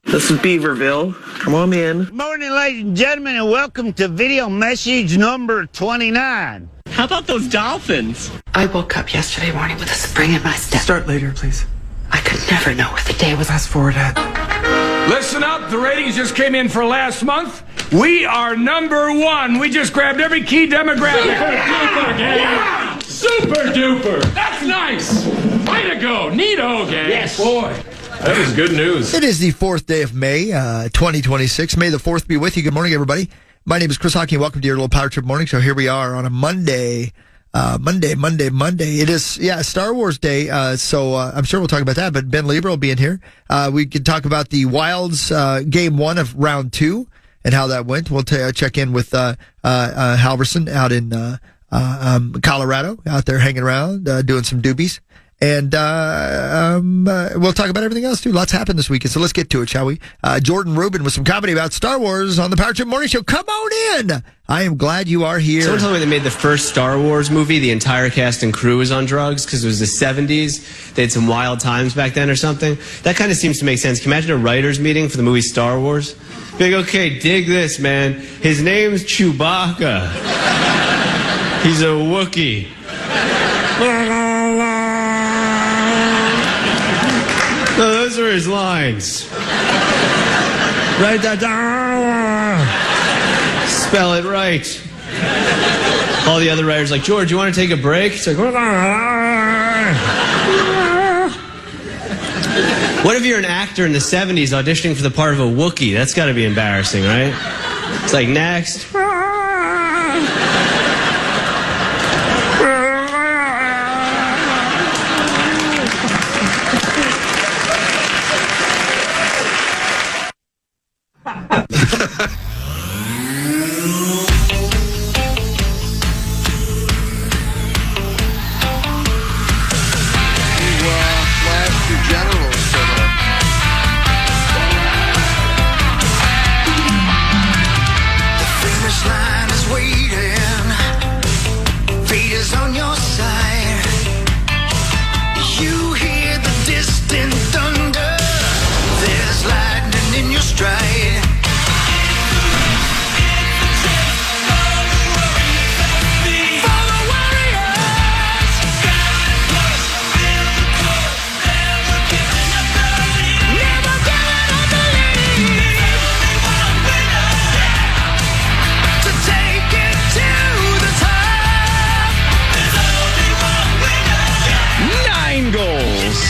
This is Beaverville. Come on in. Morning, ladies and gentlemen, and welcome to video message number 29. How about those dolphins? I woke up yesterday morning with a spring in my step. Start later, please. I could never know what the day was. Fast forward, Ed. Listen up, the ratings just came in for last month. We are number one. We just grabbed every key demographic. Yeah. Super duper. That's nice. Way to go. Neato, gang. Yes. Boy, that was good news. It is the 4th day of May, 2026. May the 4th be with you. Good morning, everybody. My name is Chris Hockey, and welcome to your little Power Trip Morning Show. Here we are on a Monday. Monday. It is, Star Wars Day, so I'm sure we'll talk about that, but Ben Lieber will be in here. We can talk about the Wilds game 1 of round 2 and how that went. We'll check in with Halverson out in Colorado, out there hanging around, doing some doobies. And we'll talk about everything else, too. Lots happened this weekend, so let's get to it, shall we? Jordan Rubin with some comedy about Star Wars on the Power Trip Morning Show. Come on in! I am glad you are here. Someone told me they made the first Star Wars movie, the entire cast and crew was on drugs because it was the 70s. They had some wild times back then or something. That kind of seems to make sense. Can you imagine a writer's meeting for the movie Star Wars? Be like, okay, dig this, man. His name's Chewbacca. He's a Wookiee. No, those are his lines. Write that down. Spell it right. All the other writers like, George, you want to take a break? It's like, what if you're an actor in the 70s auditioning for the part of a Wookiee? That's got to be embarrassing, right? It's like, next.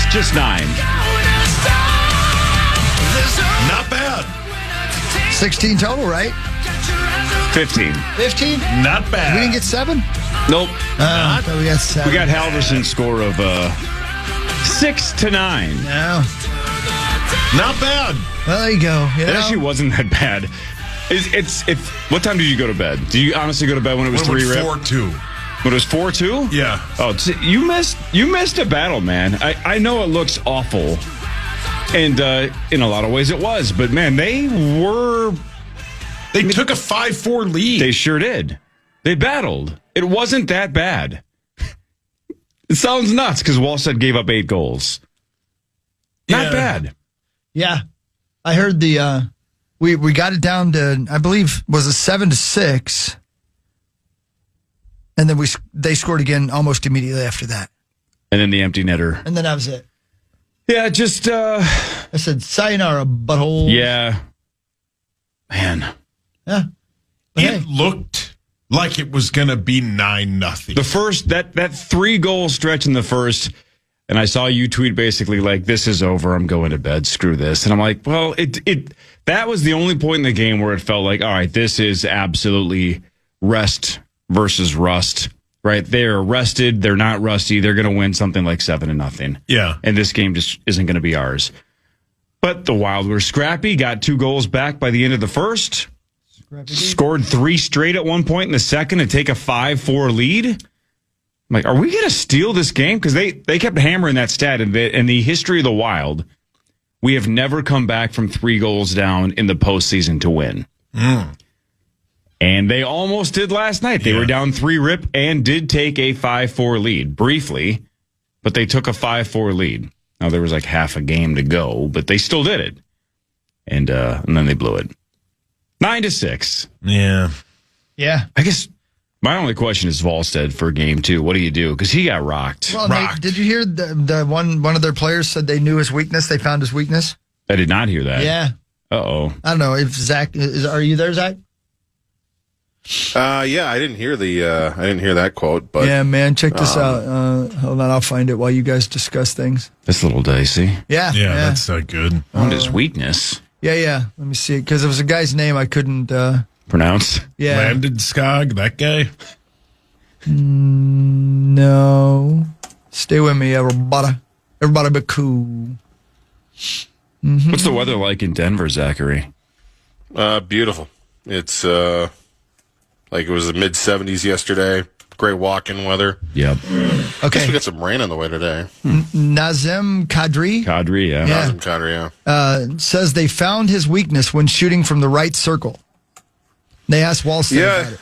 Just 9. Not bad. 16 total, right? 15. 15? Not bad. We didn't get 7? Nope. I thought we got 7. We got Halverson's score of 6 to 9. No. Not bad. Well, there you go. It actually wasn't that bad. It's what time did you go to bed? Did you honestly go to bed when it was 3 rip? 4-2. When it was 4-2? Yeah. Oh, you missed a battle, man. I know it looks awful, and in a lot of ways it was. But man, they took a 5-4 lead. They sure did. They battled. It wasn't that bad. It sounds nuts because Wallstead gave up 8 goals. Not bad. Yeah, I heard the we got it down to, I believe, was a 7-6. And then they scored again almost immediately after that. And then the empty netter. And then that was it. Yeah, just... I said, sayonara, butthole. Yeah. Man. Yeah. It looked like it was going to be 9-0. The first, that 3-goal stretch in the first, and I saw you tweet basically like, this is over, I'm going to bed, screw this. And I'm like, well, that was the only point in the game where it felt like, all right, this is absolutely rest versus rust, right? They're rested. They're not rusty. They're going to win something like 7-0. Yeah. And this game just isn't going to be ours. But the Wild were scrappy, got 2 goals back by the end of the first, scored 3 straight at one point in the second to take a 5-4 lead. I'm like, are we going to steal this game? Because they kept hammering that stat. In the history of the Wild, we have never come back from 3 goals down in the postseason to win. And they almost did last night. They were down 3 rip and did take a 5-4 lead briefly, but they took a 5-4 lead. Now, there was like half a game to go, but they still did it. and then they blew it 9-6. Yeah. Yeah. I guess my only question is Volstead for game 2. What do you do? Because he got rocked. Well, Rocked. did you hear the one of their players said they knew his weakness? They found his weakness. I did not hear that. Yeah. Uh-oh. I don't know if Zach are you there, Zach? Yeah, I didn't hear that quote, but Yeah, man, check this out. Hold on, I'll find it while you guys discuss things. That's a little dicey. Yeah. Yeah, that's not good. Found his weakness. Yeah. Let me see, because it was a guy's name I couldn't. Pronounce? Yeah. Landon Skog, that guy. No. Stay with me, everybody. Everybody be cool. What's the weather like in Denver, Zachary? beautiful. It's like it was the mid 70s yesterday. Great walk-in weather. Yep. Guess we Okay. got some rain on the way today. Nazem Kadri Kadri, yeah. Yeah. Some Connery, yeah. says they found his weakness when shooting from the right circle. They asked Walstead Yeah.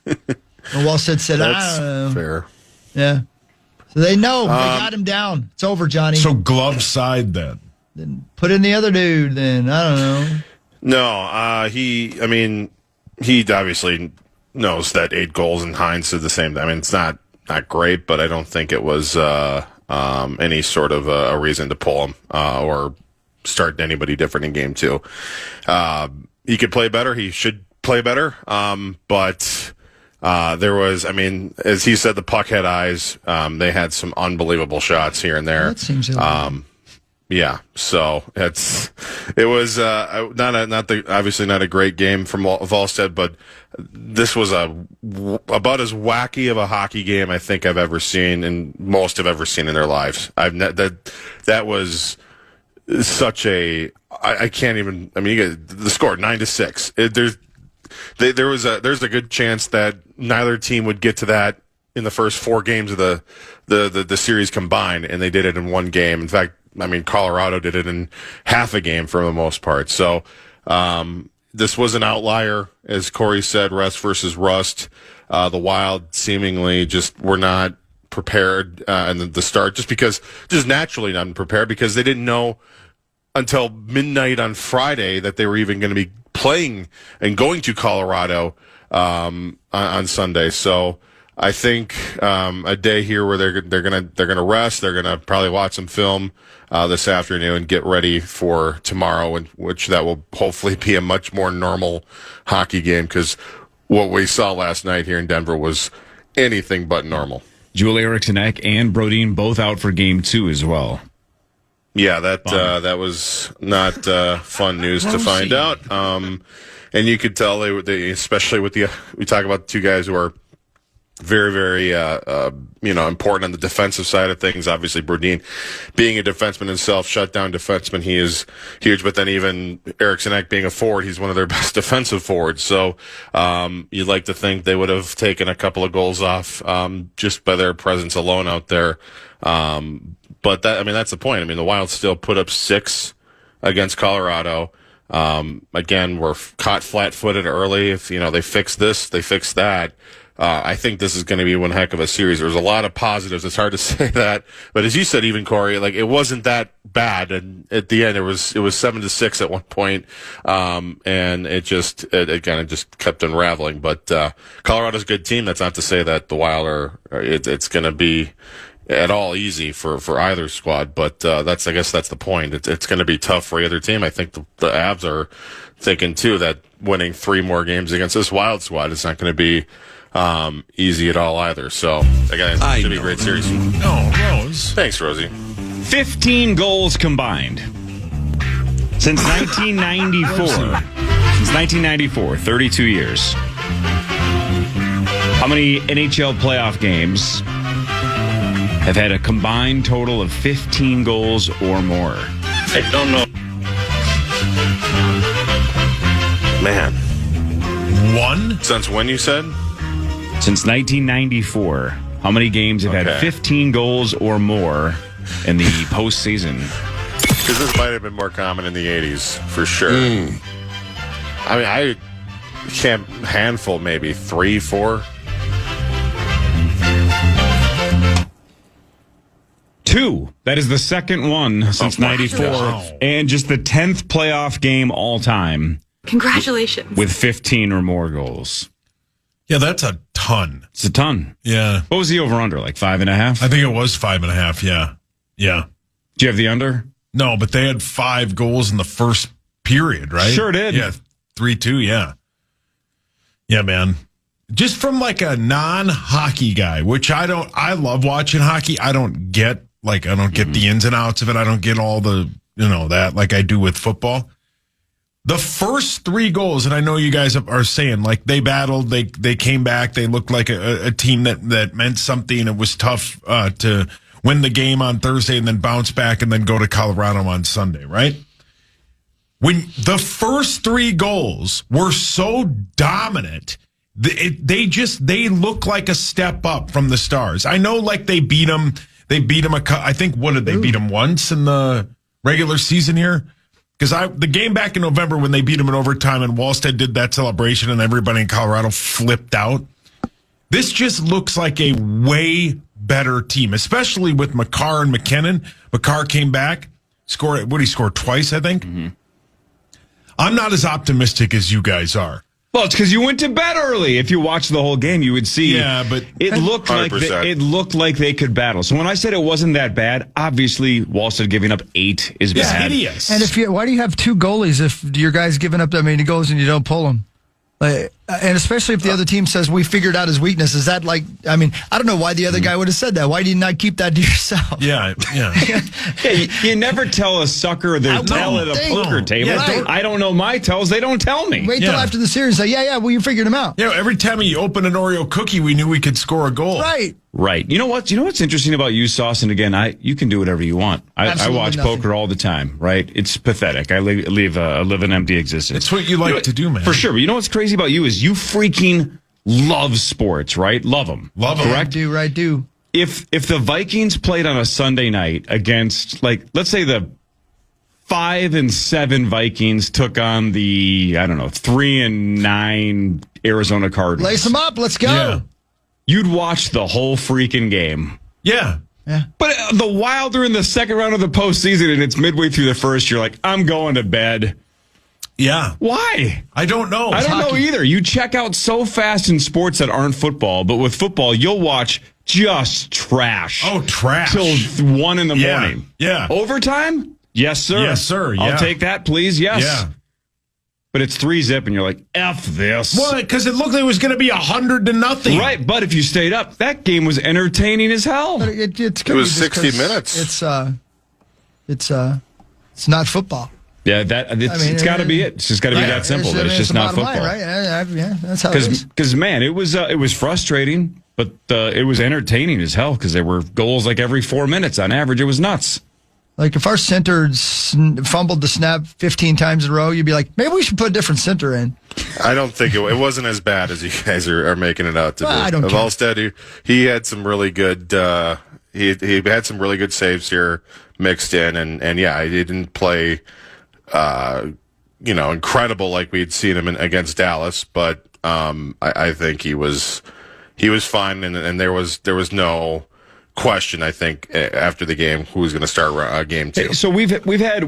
about it. And Walstead said, I That's don't know. fair. Yeah. So they know. They got him down. It's over, Johnny. So glove side then. Then put in the other dude then. I don't know. No, he obviously knows that 8 goals in Heinz are the same. I mean, it's not great, but I don't think it was any sort of a reason to pull him or start anybody different in game 2. He could play better. He should play better. But there was, I mean, as he said, the puck had eyes. They had some unbelievable shots here and there. That seems illegal. Yeah, so it was obviously not a great game from Volstead, but this was about as wacky of a hockey game I think I've ever seen, and most have ever seen in their lives. That was such a I can't even. I mean, you get the score 9-6. There's a good chance that neither team would get to that in the first 4 games of the series combined, and they did it in one game. In fact, I mean, Colorado did it in half a game for the most part. So this was an outlier, as Cory said, rest versus rust. The Wild seemingly just were not prepared in the start, just naturally not prepared because they didn't know until midnight on Friday that they were even going to be playing and going to Colorado on Sunday. So I think a day here where they're gonna rest. They're gonna probably watch some film this afternoon and get ready for tomorrow, and which that will hopefully be a much more normal hockey game because what we saw last night here in Denver was anything but normal. Joel Eriksson Ek and Brodin both out for game 2 as well. Yeah, that was not fun news to find out. And you could tell they especially with we talk about 2 guys who are very, very, important on the defensive side of things. Obviously, Brodin, being a defenseman himself, shutdown defenseman, he is huge. But then even Eriksson Ek being a forward, he's one of their best defensive forwards. So you'd like to think they would have taken a couple of goals off just by their presence alone out there. But that's the point. I mean, the Wild still put up 6 against Colorado. Again, we're caught flat-footed early. If they fix this, they fix that. I think this is going to be one heck of a series. There's a lot of positives. It's hard to say that, but as you said, even Cory, like it wasn't that bad. And at the end, it was 7-6 at one point, and it kind of just kept unraveling. But Colorado's a good team. That's not to say that the Wild it's going to be at all easy for either squad. But I guess that's the point. It's going to be tough for either team. I think the Avs are thinking too that winning 3 more games against this Wild squad is not going to be easy at all either. So again, it's going to be a great series. Oh, Rose. Thanks, Rosie. 15 goals combined since 1994. Since 1994, 32 years. How many NHL playoff games have had a combined total of 15 goals or more? I don't know. Man. 1? Since when, you said? Since 1994, how many games have had 15 goals or more in the postseason? Because this might have been more common in the 80s, for sure. I mean, I can't handful, maybe 3, 4. 2. 2. That is the second one since 94. Wow. And just the 10th playoff game all time Congratulations. with 15 or more goals. Yeah, that's a ton. It's a ton. Yeah. What was the over-under, like 5.5? I think it was 5.5. Yeah. Yeah. Do you have the under? No, but they had 5 goals in the first period, right? Sure did. Yeah. 3-2. Yeah. Yeah, man. Just from like a non-hockey guy, which I love watching hockey. I don't get the ins and outs of it. I don't get all the, that like I do with football. The first 3 goals, and I know you guys are saying, like, they battled, they came back, they looked like a team that meant something. It was tough to win the game on Thursday and then bounce back and then go to Colorado on Sunday, right? When the first 3 goals were so dominant, they look like a step up from the Stars. I know, like, they beat them. I think, what did they beat them once in the regular season here? Because the game back in November when they beat them in overtime and Wallstead did that celebration and everybody in Colorado flipped out. This just looks like a way better team, especially with McCarr and McKinnon. McCarr came back, scored twice, I think. Mm-hmm. I'm not as optimistic as you guys are. Well, it's because you went to bed early. If you watched the whole game, you would see. Yeah, but it looked like they could battle. So when I said it wasn't that bad, obviously Wallstead giving up 8 is bad. Hideous. And why do you have 2 goalies if your guy's giving up that many goals and you don't pull them? And especially if the other team says we figured out his weakness, is that like? I mean, I don't know why the other guy would have said that. Why do you not keep that to yourself? Yeah. You never tell a sucker their tell at a poker table. Yeah, right. I don't know my tells. They don't tell me. Wait till after the series. Say, well, you figured him out. Yeah, every time you open an Oreo cookie, we knew we could score a goal. Right. You know what's interesting about you, Sauce? And again, you can do whatever you want. I watch poker all the time, right? It's pathetic. I live an empty existence. It's what you like to do, man. For sure. But you know what's crazy about you is you freaking love sports, right? Love them. Correct? I do. If the Vikings played on a Sunday night against, like, let's say the 5-7 Vikings took on the 3-9 Arizona Cardinals. Lace them up. Let's go. Yeah. You'd watch the whole freaking game. Yeah. But the Wild are in the second round of the postseason, and it's midway through the first. You're like, I'm going to bed. Yeah. Why? I don't know. I don't know either. You check out so fast in sports that aren't football, but with football, you'll watch just trash. Oh, trash. Till 1 in the morning. Yeah. Overtime? Yes, sir. Yes, sir. Yeah. I'll take that, please. Yes. Yeah. But it's 3-0, and you're like, F this. Well, because it looked like it was going to be 100-0. Right, but if you stayed up, that game was entertaining as hell. But it was 60 minutes. It's not football. Yeah, it's got to be it. It's just got to be that simple. That it's just not football, line, right? Yeah, that's how it is. Because man, it was frustrating, but it was entertaining as hell because there were goals like every 4 minutes on average. It was nuts. Like if our center fumbled the snap 15 times in a row, you'd be like, maybe we should put a different center in. I don't think it wasn't as bad as you guys are making it out to be. I don't care. Volstead, he had some really good. He had some really good saves here mixed in, and yeah, he didn't play. Incredible like we'd seen him against Dallas, but I think he was fine, and there was no question. I think after the game, who was going to start game 2. So we've had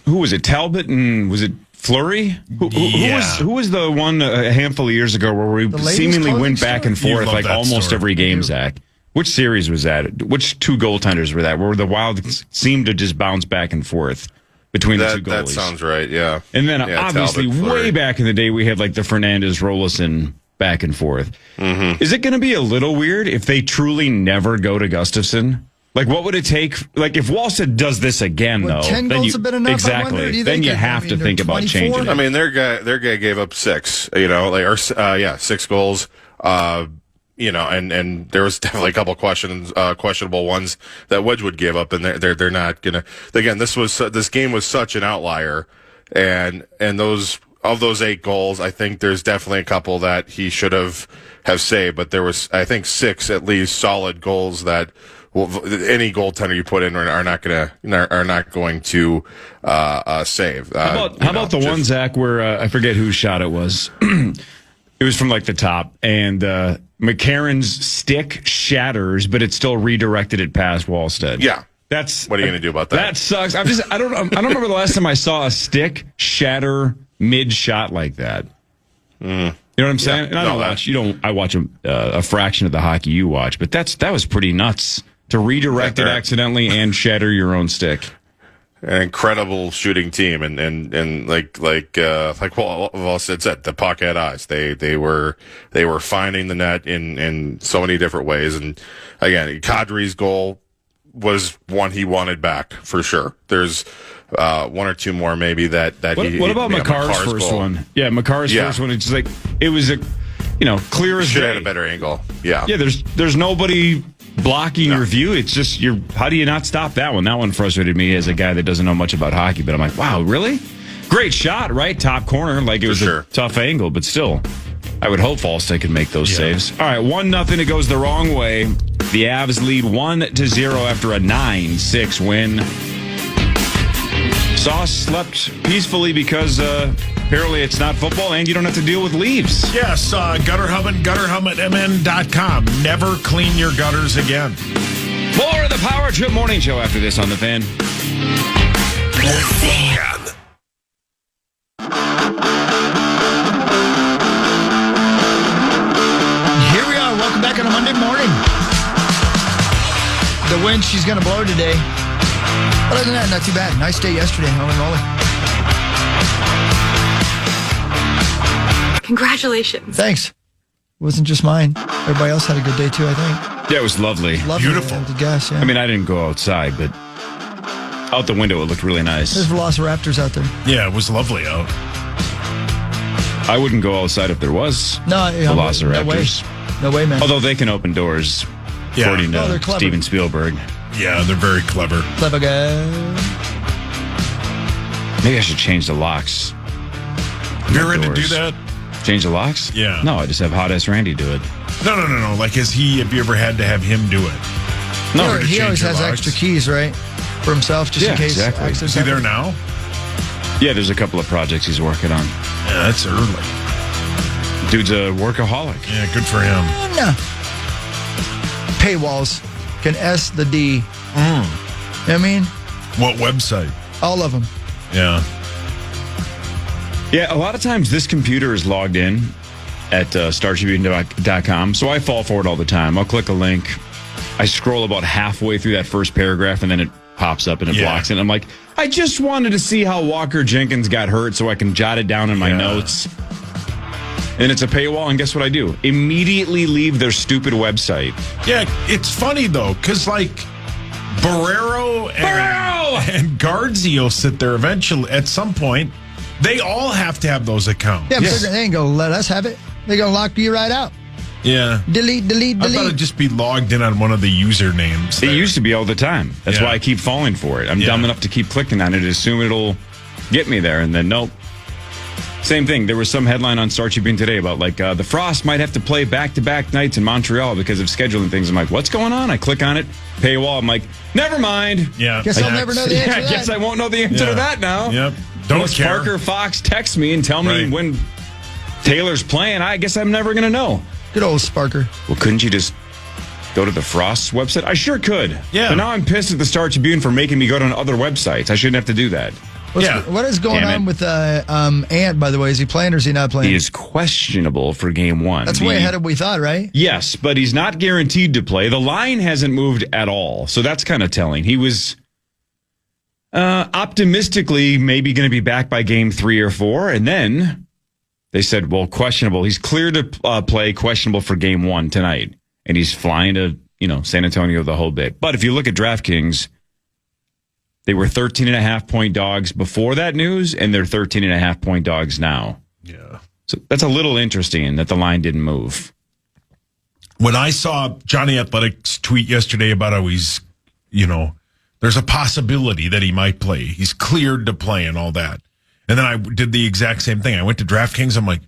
who was it Talbot and was it Fleury? Who was the one a handful of years ago where we seemingly went back and forth like almost every game, Zach? Which series was that? Which 2 goaltenders were that? Where the Wild seemed to just bounce back and forth between the 2 goalies. That sounds right, yeah. And then obviously Talbot, way back in the day, we had like the Fernandez-Rolison back and forth. Mm-hmm. Is it going to be a little weird if they truly never go to Gustafson? Like, what would it take? Like, if Wallstead does this again, though, 10 then goals have been enough. Exactly. Then you have to think about changing it. I mean, their guy gave up 6. 6 goals. And there was definitely a couple questionable ones that Wedgwood gave up, and they're not gonna. Again, this game was such an outlier, and those 8 goals, I think there's definitely a couple that he should have saved, but there was, I think, 6 at least solid goals that any goaltender you put in are not going to save. How about the one, Zach, where I forget whose shot it was. It was from like the top, and McCarron's stick shatters, but it still redirected it past Wallstead. Yeah. That's what are you going to do about that? That sucks. I don't remember the last time I saw a stick shatter mid-shot like that. You know what I'm saying? And I watch a fraction of the hockey you watch, but that was pretty nuts to redirect it accidentally and shatter your own stick. An incredible shooting team, and like Wall said, the puck had eyes. They were finding the net in so many different ways. And again, Kadri's goal was one he wanted back for sure. There's one or two more maybe that What about McCarr's first goal. One? Yeah, McCarr's first one. It's like it was clear as should day. have had a better angle. Yeah. There's nobody blocking your view. It's just how do you not stop that one? That one frustrated me as a guy that doesn't know much about hockey, but I'm like, wow, really? Great shot, right? Top corner. Like it was a tough angle, but still, I would hope Falstad could make those saves. All right, 1-0. It goes the wrong way. The Avs lead 1-0 after a 9-6 win. Sauce slept peacefully because apparently it's not football and you don't have to deal with leaves. Yes, Gutter Helmet, gutterhelmetmn.com. Never clean your gutters again. More of the Power Trip Morning Show after this on The Fan. The Fan. Here we are. Welcome back on a Monday morning. The wind she's going to blow today. Other than that, not too bad. Nice day yesterday. Holy moly. Congratulations. Thanks. It wasn't just mine. Everybody else had a good day too, I think. Yeah, it was lovely. Beautiful. I guess, yeah. I mean, I didn't go outside, but out the window it looked really nice. There's velociraptors out there. Yeah, it was lovely out. I wouldn't go outside if there was velociraptors. No way, man. Although they can open doors, according to Steven Spielberg. Yeah, they're very clever. Clever guy. Maybe I should change the locks. You're ready to do that? Change the locks? Yeah. No, I just have hot ass Randy do it. No. Like, have you ever had to have him do it? No, he always has extra keys, right? For himself, just in case. Exactly. Is he there now? Yeah, there's a couple of projects he's working on. Yeah, that's early. Dude's a workaholic. Yeah, good for him. No. Paywalls can S the D. You know what I mean? What website? All of them. Yeah. Yeah, a lot of times this computer is logged in at StarTribune.com, so I fall for it all the time. I'll click a link. I scroll about halfway through that first paragraph, and then it pops up and it blocks it. And I'm like, I just wanted to see how Walker Jenkins got hurt so I can jot it down in my notes. And it's a paywall, and guess what I do? Immediately leave their stupid website. Yeah, it's funny, though, because, like, Barrero and Guardsy will sit there eventually. At some point, they all have to have those accounts. Yeah, but they ain't going to let us have it. They're going to lock you right out. Yeah. Delete. I thought it'd just be logged in on one of the usernames. It used to be all the time. That's why I keep falling for it. I'm dumb enough to keep clicking on it, assume it'll get me there, and then nope. Same thing. There was some headline on Star Tribune today about the Frost might have to play back-to-back nights in Montreal because of scheduling things. I'm like, what's going on? I click on it, paywall. I'm like, never mind. Yeah. Guess I'll never know the answer to that. I guess I won't know the answer to that now. Yep. Don't care. Parker Fox text me and tell me when Taylor's playing. I guess I'm never going to know. Good old Sparker. Well, couldn't you just go to the Frost's website? I sure could. Yeah. But now I'm pissed at the Star Tribune for making me go to other websites. I shouldn't have to do that. What is going on with Ant, by the way? Is he playing or is he not playing? He is questionable for game one. That's way ahead of what we thought, right? Yes, but he's not guaranteed to play. The line hasn't moved at all, so that's kind of telling. He was optimistically maybe going to be back by game 3 or 4, and then they said, well, questionable. He's clear to play, questionable for game 1 tonight, and he's flying to San Antonio the whole bit. But if you look at DraftKings, they were 13.5-point dogs before that news, and they're 13.5-point dogs now. Yeah. So that's a little interesting that the line didn't move. When I saw Johnny Athletic's tweet yesterday about how he's, there's a possibility that he might play. He's cleared to play and all that. And then I did the exact same thing. I went to DraftKings. I'm like,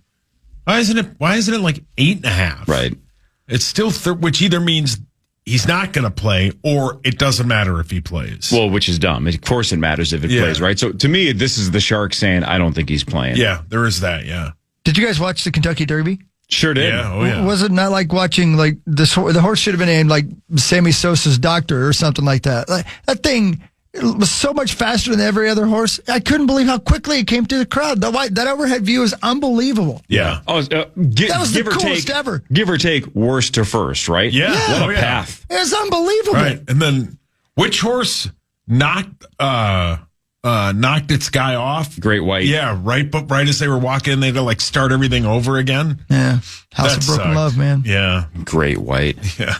why isn't it like 8.5? Right. It's still, which either means he's not going to play, or it doesn't matter if he plays. Well, which is dumb. Of course it matters if it plays, right? So to me, this is the Sharks saying, I don't think he's playing. Yeah, there is that, yeah. Did you guys watch the Kentucky Derby? Sure did. Yeah, oh yeah. Was it not like watching like this? The horse should have been named like Sammy Sosa's doctor or something like that. Like, that thing was so much faster than every other horse. I couldn't believe how quickly it came to the crowd. That overhead view is unbelievable. Yeah. Oh, That was the give or coolest take, ever. Give or take, worst to first, right? Yeah. What Oh, a yeah. path. It was unbelievable. Right. And then which horse knocked its guy off? Great White. Yeah, right. But right as they were walking in, they had to like start everything over again. Yeah. House That of Broken sucked. Love, man. Yeah. Great White.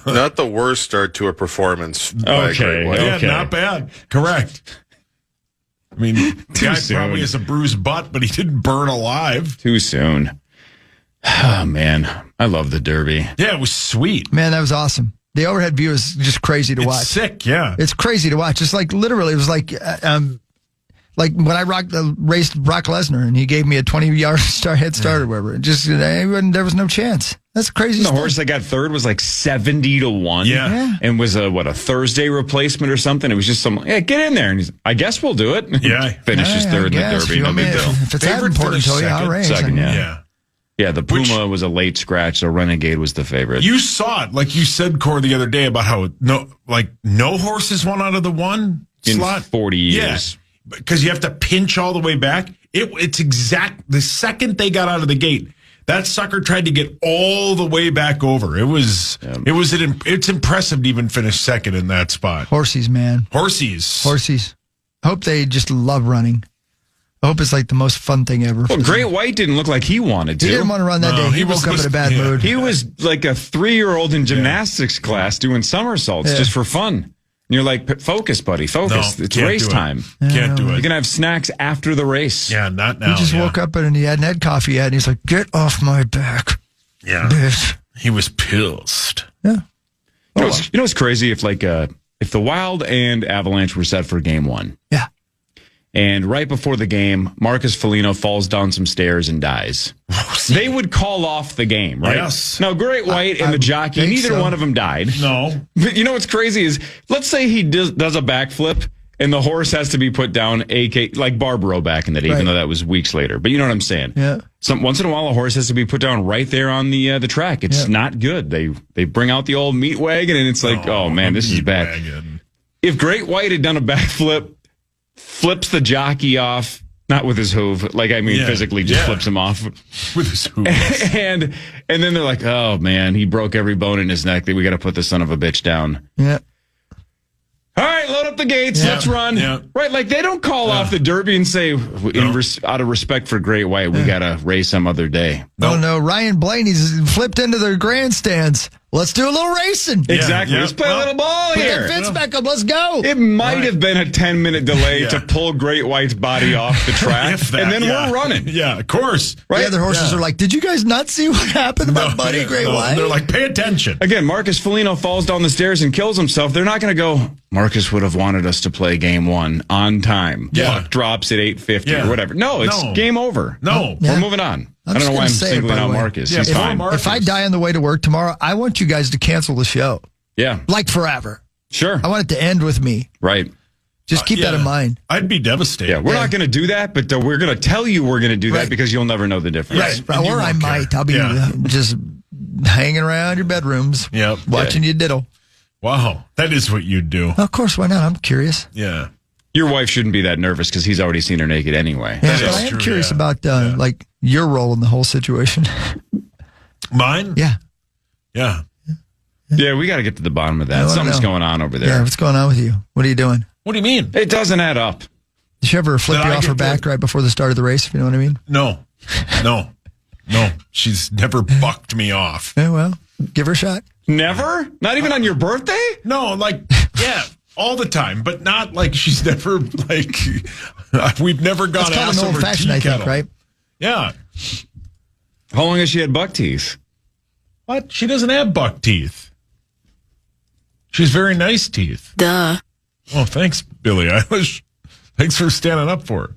Not the worst start to a performance by Okay. Great White. Yeah, Okay. not bad. Correct. I mean, the guy soon. probably has a bruised butt, but he didn't burn alive. Too soon. Oh, man. I love the Derby. Yeah, it was sweet. Man, that was awesome. The overhead view is just crazy to It's watch. sick, yeah. It's crazy to watch. It's like literally, it was like when I raced Brock Lesnar and he gave me a 20-yard head start or whatever. It just there was no chance. That's crazy. The stuff. horse that got third was like 70-1. Yeah. And was a Thursday replacement or something. It was just get in there. And he's, I guess we'll do it. Yeah. Finishes Yeah, third in I the guess. Derby. If you No want me big to- deal. If it's that Favorite important finished to you, I'll second. race. Second, yeah. Yeah. Yeah, the Puma was a late scratch, so Renegade was the favorite. You saw it, like you said, Cory, the other day about how no horses won out of the one in slot. 40 years. Yeah, because you have to pinch all the way back. It's exact. The second they got out of the gate, that sucker tried to get all the way back over. It's impressive to even finish second in that spot. Horsies, man. Horsies. Hope they just love running. I hope it's like the most fun thing ever. Well, Great White didn't look like he wanted to. He didn't want to run that No, day. He he was woke up in a bad yeah. mood. He was like a 3-year-old in gymnastics class doing somersaults just for fun. And you're like, focus, buddy, focus. No, it's can't race do it. time. Can't do You it. can have snacks after the race. Yeah, not now. He just yeah. woke up and he hadn't had coffee yet. And he's like, get off my back, Yeah, bitch. he was pissed. Yeah. You know what's crazy? If the Wild and Avalanche were set for game one, Yeah. and right before the game, Marcus Foligno falls down some stairs and dies, they would call off the game, right? Yes. Now, Great White and I the jockey, think neither so. one of them died. No. But you know what's crazy is, let's say he does a backflip and the horse has to be put down, like Barbaro back in the day, even Right. though that was weeks later. But you know what I'm saying? Yeah. Once in a while, a horse has to be put down right there on the track. It's not good. They bring out the old meat wagon and it's like, oh man, this is bad. Wagon. If Great White had done a backflip, flips the jockey off, not with his hoof, physically just flips him off. With his hooves. and then they're like, oh man, he broke every bone in his neck. We got to put the son of a bitch down. Yeah. All right, load up the gates. Yeah. Let's run. Yeah. Right, like they don't call off the Derby and say, out of respect for Great White, we got to race some other day. Oh no, Ryan Blaney's flipped into the grandstands. Let's do a little racing. Exactly. yeah. Let's play a little ball Put here. that fence back up. Let's go. It might have been a 10-minute delay to pull Great White's body off the track, If that, and then yeah. we're running. Yeah, of course. Right? The other horses are like, did you guys not see what happened to my buddy Great White? They're like, pay attention. Again, Marcus Foligno falls down the stairs and kills himself. They're not going to go, Marcus would have wanted us to play game one on time. Yeah. Puck drops at 8:50 Yeah. or whatever. No, it's No. game over. No. We're moving on. I don't know why I'm singling out Marcus. Yeah, He's poor fine. Marcus. If I die on the way to work tomorrow, I want you guys to cancel the show. Yeah, Like forever. sure. I want it to end with me. Right. Just keep that in mind. I'd be devastated. Yeah, we're not going to do that, but we're going to tell you we're going to do that because you'll never know the difference. Right. And you Or I won't care. might. I'll be Yeah. just hanging around your bedrooms, Yep. watching you diddle. Wow, that is what you'd do. Of course, why not? I'm curious. Yeah. Your wife shouldn't be that nervous because he's already seen her naked anyway. Yeah, That but is I am true, curious yeah. about like your role in the whole situation. Mine? Yeah. Yeah. Yeah, we got to get to the bottom of I that. wanna Something's know. going on over Yeah. there. What's going on with you? What are you doing? What do you mean? It doesn't add up. Did she ever flip Did you I off get her back right before the start of the race, if you know what I mean? No. No. She's never bucked me off. Yeah, well, give her a shot. Never? Not even on your birthday? No, yeah, all the time, but not like she's never like we've never gone That's called ass an over old-fashioned, tea I think, kettle. right? Yeah. How long has she had buck teeth? What? She doesn't have buck teeth. She's very nice teeth. Duh. Oh, thanks, Billie Eilish. Thanks for standing up for her.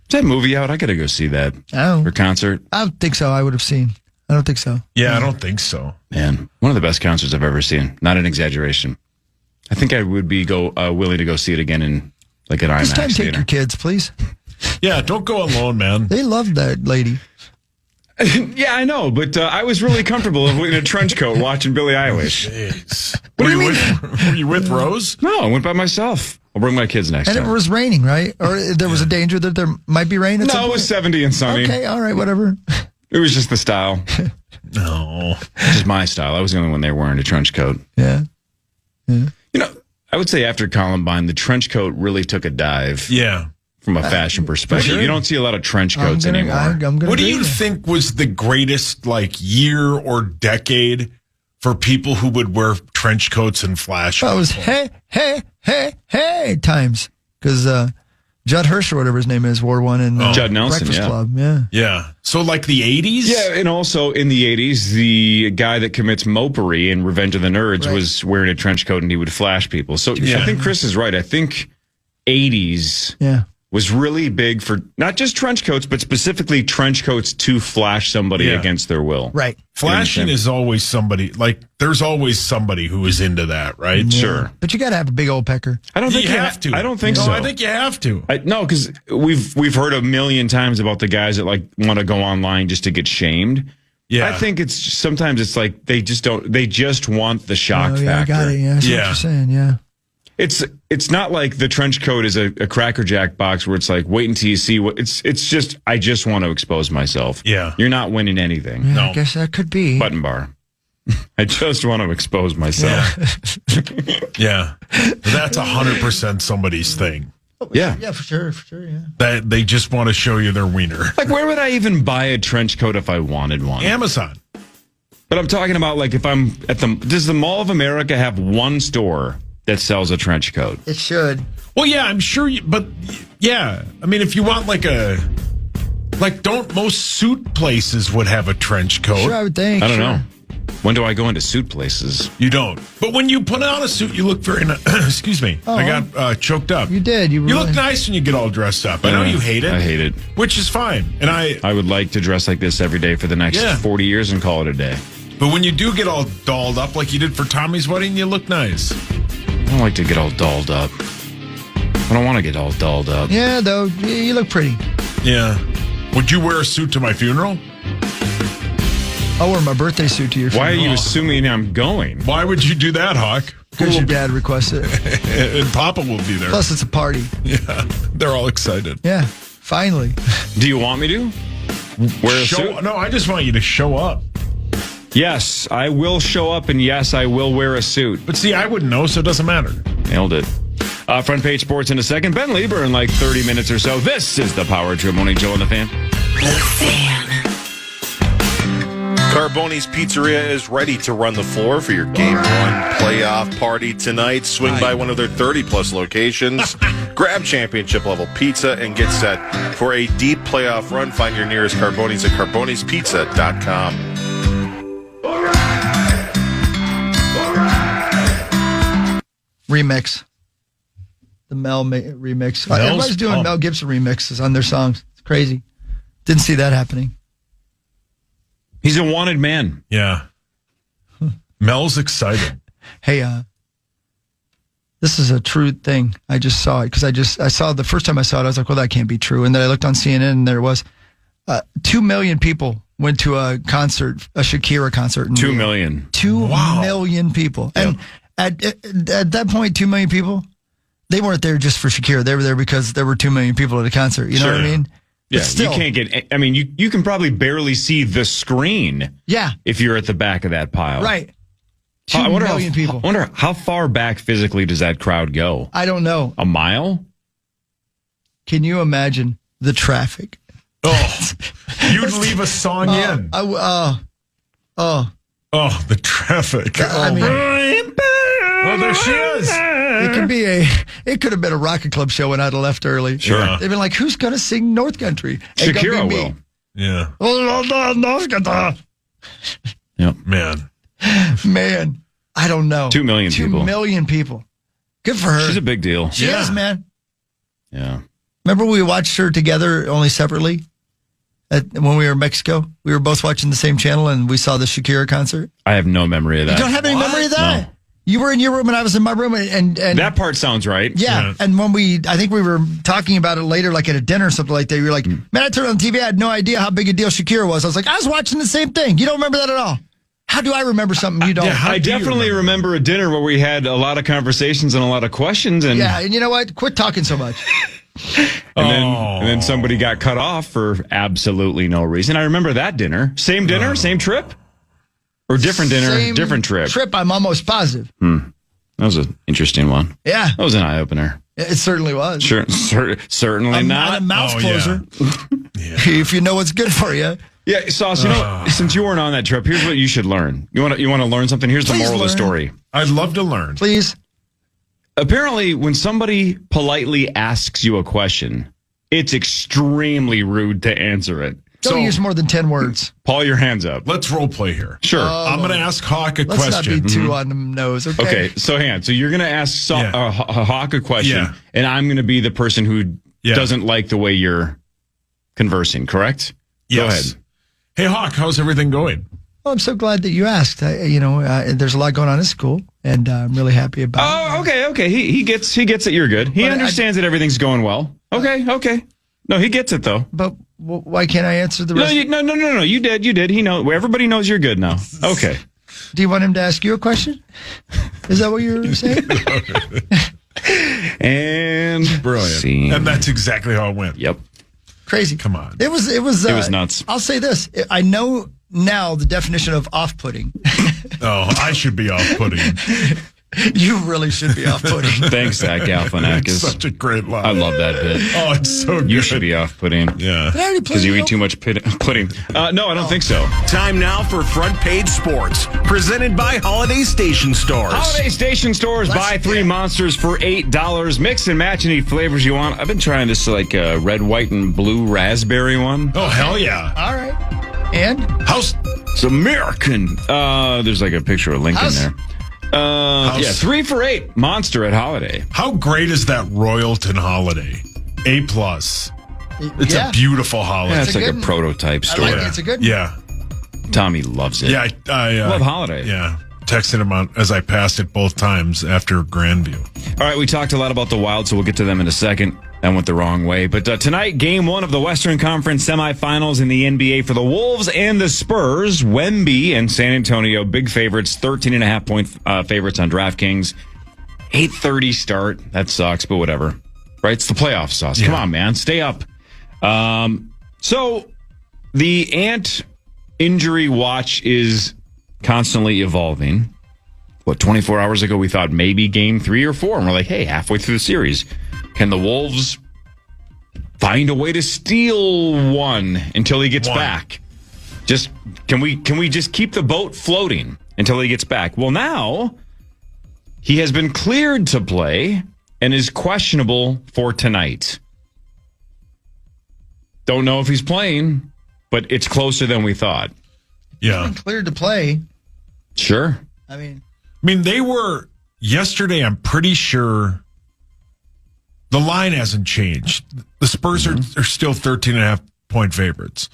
Is that movie out? I got to go see that. Oh, Her concert. I don't think so. I would have seen. I don't think so. Yeah, I don't think so. Man, one of the best concerts I've ever seen. Not an exaggeration. I think I would be willing to go see it again in like an This time, IMAX take theater. your kids, please. Yeah, don't go alone, man. They love that lady. Yeah, I know, but I was really comfortable in a trench coat watching Billie Eilish. Jeez. What do you mean? Were you with Rose? No, I went by myself. I'll bring my kids next And time. it was raining, right? Or there was a danger that there might be rain at some No, it was point? 70 and sunny. Okay, all right, whatever. It was just the style. No. Just my style. I was the only one there wearing a trench coat. Yeah. You know, I would say after Columbine, the trench coat really took a dive. Yeah. From a fashion perspective. sure. You don't see a lot of trench coats anymore. I'm gonna What do agree you with think was the greatest year or decade for people who would wear trench coats and flash? Well, it was hey times. Because Judd Hirsch or whatever his name is wore one in Judd Nelson, Breakfast yeah. Club. Yeah. Yeah. So the 80s? Yeah, and also in the 80s, the guy that commits mopery in Revenge of the Nerds Right. was wearing a trench coat and he would flash people. So Yeah. I think Chris is right. I think 80s Yeah. was really big for not just trench coats, but specifically trench coats to flash somebody Yeah. against their will. Right. Flashing is always somebody, there's always somebody who is into that, right? Sure. But you got to have a big old pecker. I don't think You have to. I don't think no, so. I think you have to. No, because we've heard a million times about the guys that want to go online just to get shamed. Yeah. I think sometimes it's they just want the shock Oh, yeah, I factor. got it. Yeah, I see what Yeah. you're saying. Yeah. It's not like the trench coat is a Cracker Jack box where it's wait until you see what it's just I just want to expose myself. Yeah. You're not winning anything. Yeah, No. I guess that could be. Button bar. I just want to expose myself. Yeah. That's 100% somebody's thing. Yeah. Yeah, for sure, yeah. That they just want to show you their wiener. Where would I even buy a trench coat if I wanted one? Amazon. But I'm talking about if I'm at does the Mall of America have one store that sells a trench coat? It should. Well, yeah, I'm sure, but yeah. I mean, if you want don't most suit places would have a trench coat? Sure, I would think. I don't sure. know. When do I go into suit places? You don't. But when you put on a suit, you look very excuse me. I got choked up. You did. You look nice when you get all dressed up. I know you hate it. I hate it. Which is fine. And I would like to dress like this every day for the next 40 years and call it a day. But when you do get all dolled up like you did for Tommy's wedding, you look nice. I don't like to get all dolled up. I don't want to get all dolled up. Yeah, though, you look pretty. Yeah. Would you wear a suit to my funeral? I'll wear my birthday suit to your Why are funeral. you assuming I'm going? Why would you do that, Hawk? Because your dad requests it. And Papa will be there. Plus, it's a party. Yeah. They're all excited. Yeah, finally. Do you want me to wear a suit? No, I just want you to show up. Yes, I will show up, and yes, I will wear a suit. But see, I wouldn't know, so it doesn't matter. Nailed it. Front page sports in a second. Ben Lieber in 30 minutes or so. This is the Power Trip. Morning, Joe and the Fan. The Fan. Carboni's Pizzeria is ready to run the floor for your Game 1 playoff party tonight. Swing by one of their 30-plus locations, grab championship-level pizza, and get set for a deep playoff run. Find your nearest Carboni's at carbonispizza.com. Remix. The Mel remix. Everybody's doing Mel Gibson remixes on their songs. It's crazy. Didn't see that happening. He's a wanted man. Yeah. Mel's excited. Hey, this is a true thing. I just saw it because I saw the first time I saw it. I was like, well, that can't be true. And then I looked on CNN and there it was 2 million people went to a concert, a Shakira concert. 2 million. 2 million people. And at that point, 2 million people, they weren't there just for Shakira. They were there because there were 2 million people at a concert. You know what I mean? Yeah, But still, you can't get. I mean, you can probably barely see the screen. Yeah. If you're at the back of that pile. Right. 2 million people. I wonder how far back physically does that crowd go? I don't know. A mile? Can you imagine the traffic? Oh, you'd leave a song in. Oh, the traffic. I mean, well, there she is. It could have been a Rocket Club show when I'd have left early. Sure. They've been like, who's going to sing North Country? Ain't gonna Shakira be me. will. Yeah. North Country. Yep. Man, I don't know. 2 million 2 people. 2 million people. Good for her. She's a big deal. She is, man. Yeah. Remember we watched her together, only separately? When we were in Mexico? We were both watching the same channel and we saw the Shakira concert. I have no memory of that. You don't have any memory of that? You were in your room and I was in my room, and That part sounds right. yeah. And when I think we were talking about it later, like at a dinner or something like that. You were like, "Man, I turned on TV. I had no idea how big a deal Shakira was." I was like, "I was watching the same thing." You don't remember that at all? How do I remember something you don't? I definitely remember a dinner where we had a lot of conversations and a lot of questions. And yeah, and you know what? Quit talking so much. and then somebody got cut off for absolutely no reason. I remember that dinner. Same dinner, same trip? Or different dinner, Same different trip? Trip, I'm almost positive. That was an interesting one. Yeah. That was an eye-opener. It certainly was. Certainly not. A mouth closer. Yeah. If you know what's good for you. Yeah, Sauce, you know, since you weren't on that trip, here's what you should learn. You want to learn something? Here's the moral of the story. I'd love to learn. Please. Apparently, when somebody politely asks you a question, it's extremely rude to answer it. Don't use more than 10 words. Paul, your hands up. Let's role play here. Sure. I'm going to ask Hawk a question. Let's not be too on the nose, okay? Okay, so so you're going to ask Hawk a question, Yeah. and I'm going to be the person who doesn't like the way you're conversing, correct? Yes. Go ahead. Hey, Hawk, how's everything going? Well, I'm so glad that you asked. There's a lot going on in school, and I'm really happy about it. Oh, okay. He gets it. You're good. He understands that everything's going well. Okay. No, he gets it though. But why can't I answer the rest? No. You did. He knows. Everybody knows you're good now. Okay. Do you want him to ask you a question? Is that what you're saying? And Brilliant. Scene. And that's exactly how it went. Yep. Crazy. Come on. It was nuts. I'll say this. I know now the definition of off-putting. Oh, I should be off-putting. You really should be off-putting. Thanks, Zach Galifianakis. It's such a great line. I love that bit. Oh, it's so good. You should be off-putting. Yeah. Because you eat too much pudding. No, I don't think so. Time now for Front Page Sports, presented by Holiday Station Stores. Holiday Station Stores, buy 3 monsters for $8. Mix and match any flavors you want. I've been trying this red, white, and blue raspberry one. Oh, hell yeah. All right. And? It's American. There's like a picture of Lincoln there. 3 for $8. Monster at Holiday. How great is that Royalton holiday? A+. It's a beautiful holiday. Yeah, it's like a prototype store. I like it. It's a good one. Yeah. Tommy loves it. Yeah, I love Holiday. Yeah. Texted him out as I passed it both times after Grandview. All right, we talked a lot about the Wild, so we'll get to them in a second. That went the wrong way. But tonight, game 1 of the Western Conference semifinals in the NBA for the Wolves and the Spurs. Wemby and San Antonio, big favorites, 13.5-point favorites on DraftKings. 8:30 start. That sucks, but whatever. Right? It's the playoff sauce. Come on, man. Stay up. So the Ant injury watch is constantly evolving. 24 hours ago, we thought maybe game 3 or 4. And we're like, hey, halfway through the series, can the Wolves find a way to steal one until he gets back? Can we just keep the boat floating until he gets back? Well, now he has been cleared to play and is questionable for tonight. Don't know if he's playing, but it's closer than we thought. Yeah. Cleared to play. Sure. I mean, they were yesterday. I'm pretty sure the line hasn't changed. The Spurs are still 13.5-point favorites.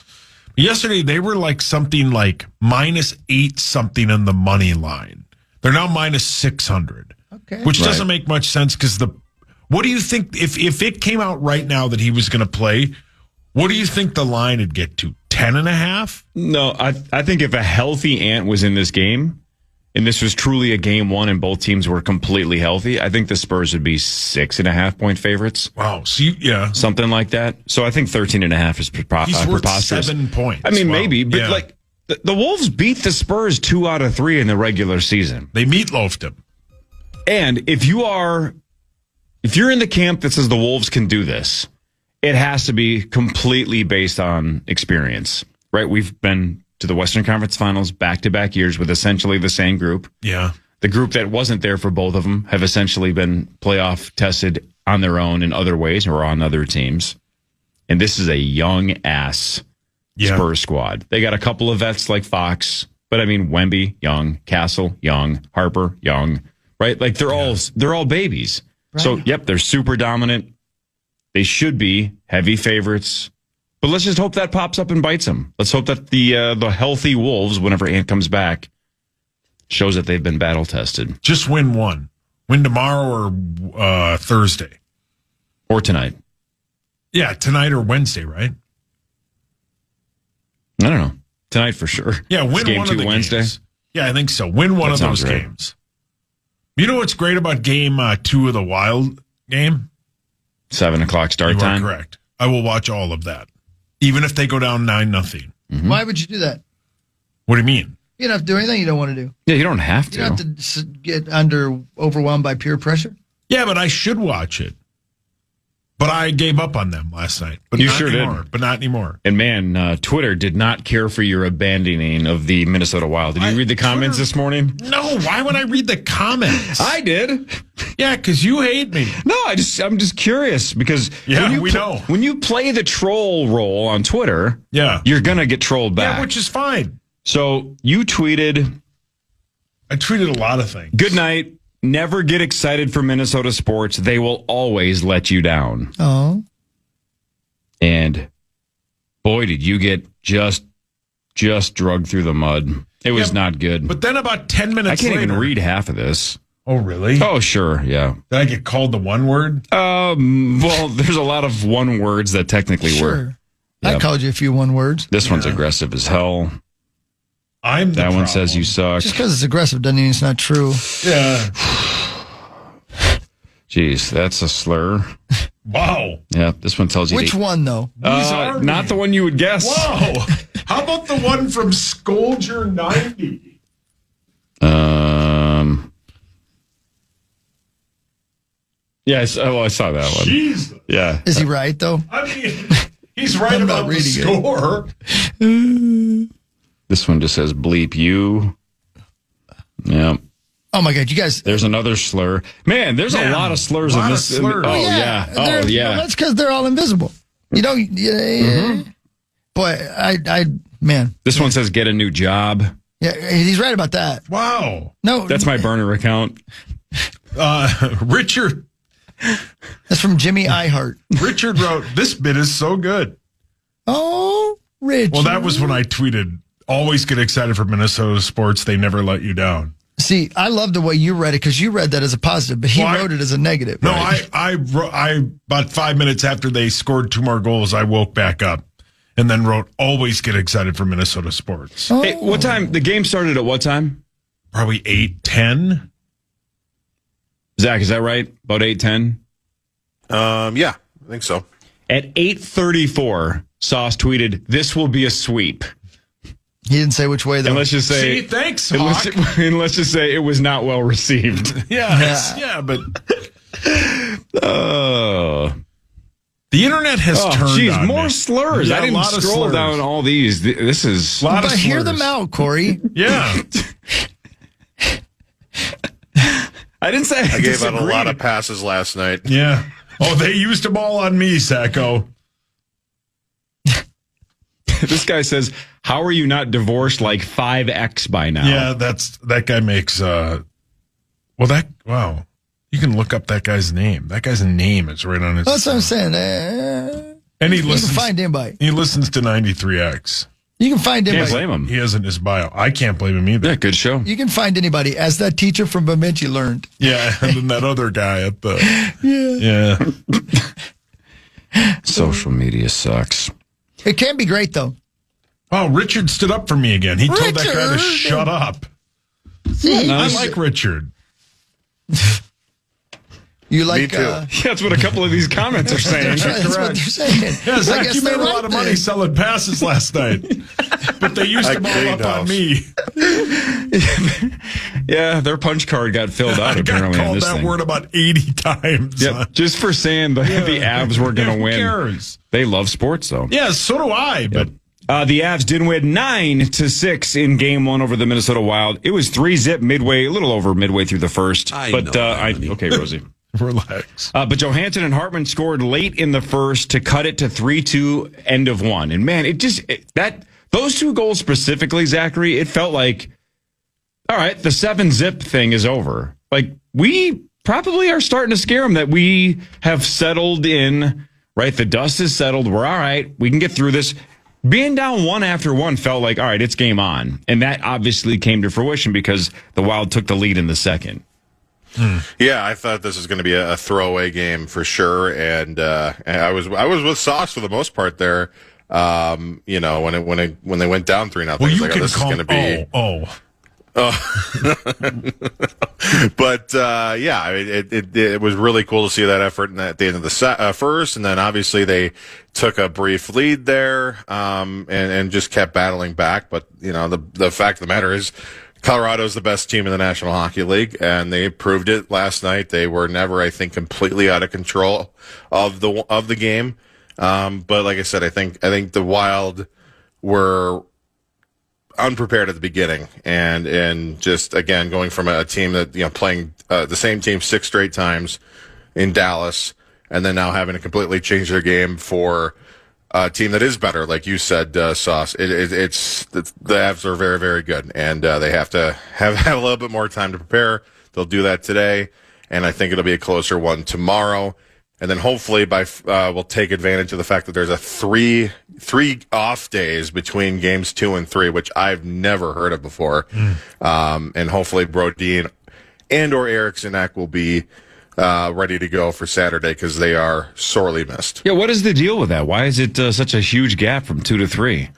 Yesterday, they were like something like -8 something on the money line. They're now -600. Okay. Which doesn't make much sense because what do you think if it came out right now that he was going to play? What do you think the line would get to? 10.5? No, I think if a healthy Ant was in this game, and this was truly a game 1 and both teams were completely healthy, I think the Spurs would be 6.5-point favorites. Wow. So something like that. So I think 13.5 is he's worth preposterous. 7 points. I mean, maybe, but the Wolves beat the Spurs 2 out of 3 in the regular season. They meatloafed him. And if you're in the camp that says the Wolves can do this, it has to be completely based on experience, right? We've been to the Western Conference Finals back-to-back years with essentially the same group. Yeah. The group that wasn't there for both of them have essentially been playoff tested on their own in other ways or on other teams. And this is a young-ass Spurs squad. They got a couple of vets like Fox, but I mean, Wemby, young, Castle, young, Harper, young, right? Like they're all babies. Right. So, they're super dominant. They should be heavy favorites. But let's just hope that pops up and bites them. Let's hope that the healthy Wolves, whenever Ant comes back, shows that they've been battle tested. Just win one. Win tomorrow or Thursday. Or tonight. Yeah, tonight or Wednesday, right? I don't know. Tonight for sure. Yeah, win It's game one 2 of the Wednesday. games. Yeah, I think so. Win one That of those sounds right. games. You know what's great about game 2 of the Wild game? 7 o'clock start You are time. correct. I will watch all of that, even if they go down 9-0. Why would you do that? What do you mean? You don't have to do anything you don't want to do. Yeah, you don't have to. You don't have to get overwhelmed by peer pressure. Yeah, but I should watch it. But I gave up on them last night. But You not sure anymore. did. But not anymore. And man, Twitter did not care for your abandoning of the Minnesota Wild. Did you read the comments this morning? No, why would I read the comments? I did. Yeah, because you hate me. No, I'm just curious because Yeah, we know. When you play the troll role on Twitter, Yeah. you're gonna get trolled back. Yeah, which is fine. So you tweeted, I tweeted a lot of things. "Good night. Never get excited for Minnesota sports. They will always let you down." Oh. And boy, did you get just drugged through the mud. It was not good. But then about 10 minutes I can't later. even read half of this. Oh, really? Oh, sure, yeah. Did I get called the one word? Well, there's a lot of one words that technically were. Sure. I Yep. called you a few one words. This one's aggressive as hell. I'm the That one problem. says you suck. Just because it's aggressive doesn't mean it's not true. Yeah. Jeez, that's a slur. Wow. Yeah, this one tells you. Which one, though? Not the one you would guess. Whoa. How about the one from Scolger 90? Yes. Oh, I saw that one. Jesus. Yeah. Is he right, though? I mean, he's right I'm not about the reading it. score. This one just says bleep you. Yeah. Oh, my God. You guys. There's another slur. Man, there's a lot of slurs in this. slurs. Oh, yeah. Oh, Well, yeah. that's because they're all invisible. You don't. Boy, man. This one says get a new job. Yeah, he's right about that. Wow. No. That's my burner account. Richard That's from Jimmy Ihart. Richard wrote, "This bit is so good." Oh, Richard. Well, that was when I tweeted, "Always get excited for Minnesota sports. They never let you down." See, I love the way you read it because you read that as a positive, but he Well, wrote it as a negative. No, right? I about 5 minutes after they scored 2 more goals, I woke back up and then wrote, "Always get excited for Minnesota sports." Hey, what time? The game started at what time? Probably 8:10. Zach, is that right? About 8:10? Yeah, I think so. At 8:34, Sauce tweeted, "This will be a sweep." He didn't say which way, though. And let's just say, See, thanks, and Hawk. let's just say it was not well received. Yeah, but Oh, the internet has turned geez, on more me. slurs. Yeah, I a didn't lot of scroll slurs. down all these. This is A lot of but hear slurs. them out, Corey. Yeah. I didn't say I gave out a lot of passes last night. Yeah. Oh, they used them all on me, Sacco. This guy says, "How are you not divorced like 5X by now?" Yeah, that guy makes wow. You can look up that guy's name. That guy's name is right on his That's what I'm saying. And he You can listens find anybody. he listens to 93X. You can find Can't anybody. blame him. He has it in his bio. I can't blame him either. Yeah, good show. You can find anybody, as that teacher from Bemidji learned. Yeah, and then that other guy at the Yeah. Social media sucks. It can be great, though. Oh, Richard stood up for me again. He told that guy to Richard! shut up. See, I like Richard. you like. Me too. Yeah, that's what a couple of these comments are saying. That's what they're saying. Yeah, I Zach, guess you made they're a right lot of then. money selling passes last night. But they used I them all cleaned up on house. me. Yeah, their punch card got filled out I got apparently on called this that thing. word about 80 times. Yep, just for saying the Avs were going to Who win. cares? They love sports, though. Yeah, so do I. But The Avs did win 9-6 in Game 1 over the Minnesota Wild. It was 3-0 midway, a little over midway through the first. Okay, Rosie. relax. But Johansson and Hartman scored late in the first to cut it to 3-2 end of one. And man, those 2 goals specifically, Zachary, it felt like, all right, the 7-zip thing is over. Like, we probably are starting to scare them that we have settled in, right? The dust is settled. We're all right. We can get through this. being down 1 after 1 felt like, all right, it's game on. And that obviously came to fruition because the Wild took the lead in the second. Yeah, I thought this was going to be a throwaway game for sure, and I was with Sauce for the most part there. When they went down 3-0, Well, you like, can this is going to be. But yeah, I mean, it was really cool to see that effort at the end of the first, and then obviously they took a brief lead there, and just kept battling back. But the fact of the matter is, Colorado's the best team in the National Hockey League, and they proved it last night. They were never, I think, completely out of control of the game. But like I said, I think the Wild were unprepared at the beginning, and just again going from a team that playing the same team 6 straight times in Dallas, and then now having to completely change their game for a team that is better, like you said, Sauce. It's the Avs are very, very good, and they have to have a little bit more time to prepare. They'll do that today, and I think it'll be a closer one tomorrow. And then hopefully we'll take advantage of the fact that there's a three off days between games 2 and 3, which I've never heard of before. And hopefully Brodin and or Eriksson Ek will be ready to go for Saturday because they are sorely missed. Yeah, what is the deal with that? Why is it such a huge gap from 2 to 3?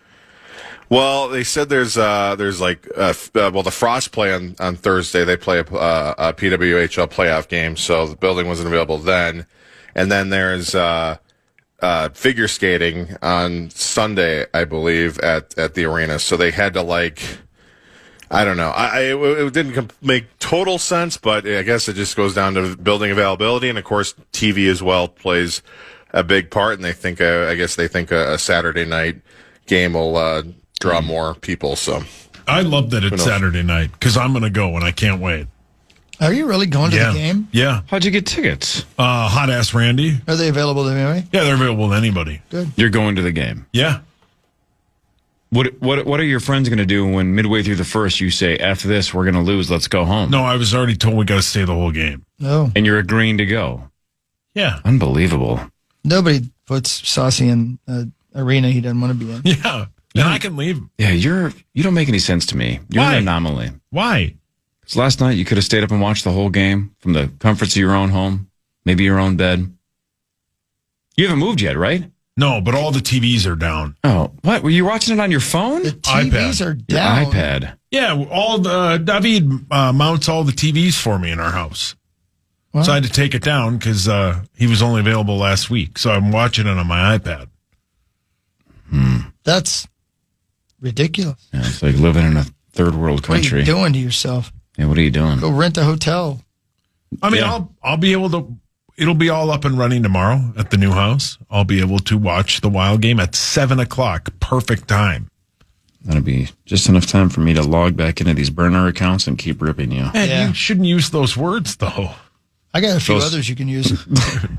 Well, they said there's like the Frost play on Thursday. They play a PWHL playoff game, so the building wasn't available then. And then there's figure skating on Sunday, I believe, at the arena. So they had to I don't know. It didn't make total sense, but I guess it just goes down to building availability, and of course TV as well plays a big part. And they think, I guess they think a Saturday night game will draw more people. So I love that it's Saturday night because I'm going to go and I can't wait. Are you really going to the game? Yeah. How'd you get tickets? Hot Ass Randy. Are they available to anybody? Yeah, they're available to anybody. Good. You're going to the game. Yeah. What are your friends going to do when midway through the first you say, F this, we're going to lose, let's go home? No, I was already told we got to stay the whole game. No. And you're agreeing to go? Yeah. Unbelievable. Nobody puts Saucy in an arena he doesn't want to be in. Yeah. And I can leave. Yeah, you don't make any sense to me. You're an anomaly. Why? Because last night you could have stayed up and watched the whole game from the comforts of your own home, maybe your own bed. You haven't moved yet, right? No, but all the TVs are down. Oh, what? Were you watching it on your phone? The TVs are down. Your iPad. Yeah, David mounts all the TVs for me in our house. What? So I had to take it down because he was only available last week. So I'm watching it on my iPad. That's ridiculous. Yeah, it's like living in a third world country. What are you doing to yourself? Yeah, what are you doing? Go rent a hotel. I mean, I'll be able to. It'll be all up and running tomorrow at the new house. I'll be able to watch the Wild game at 7:00. Perfect time. That'll be just enough time for me to log back into these burner accounts and keep ripping you. Man, you shouldn't use those words, though. I got a few others you can use.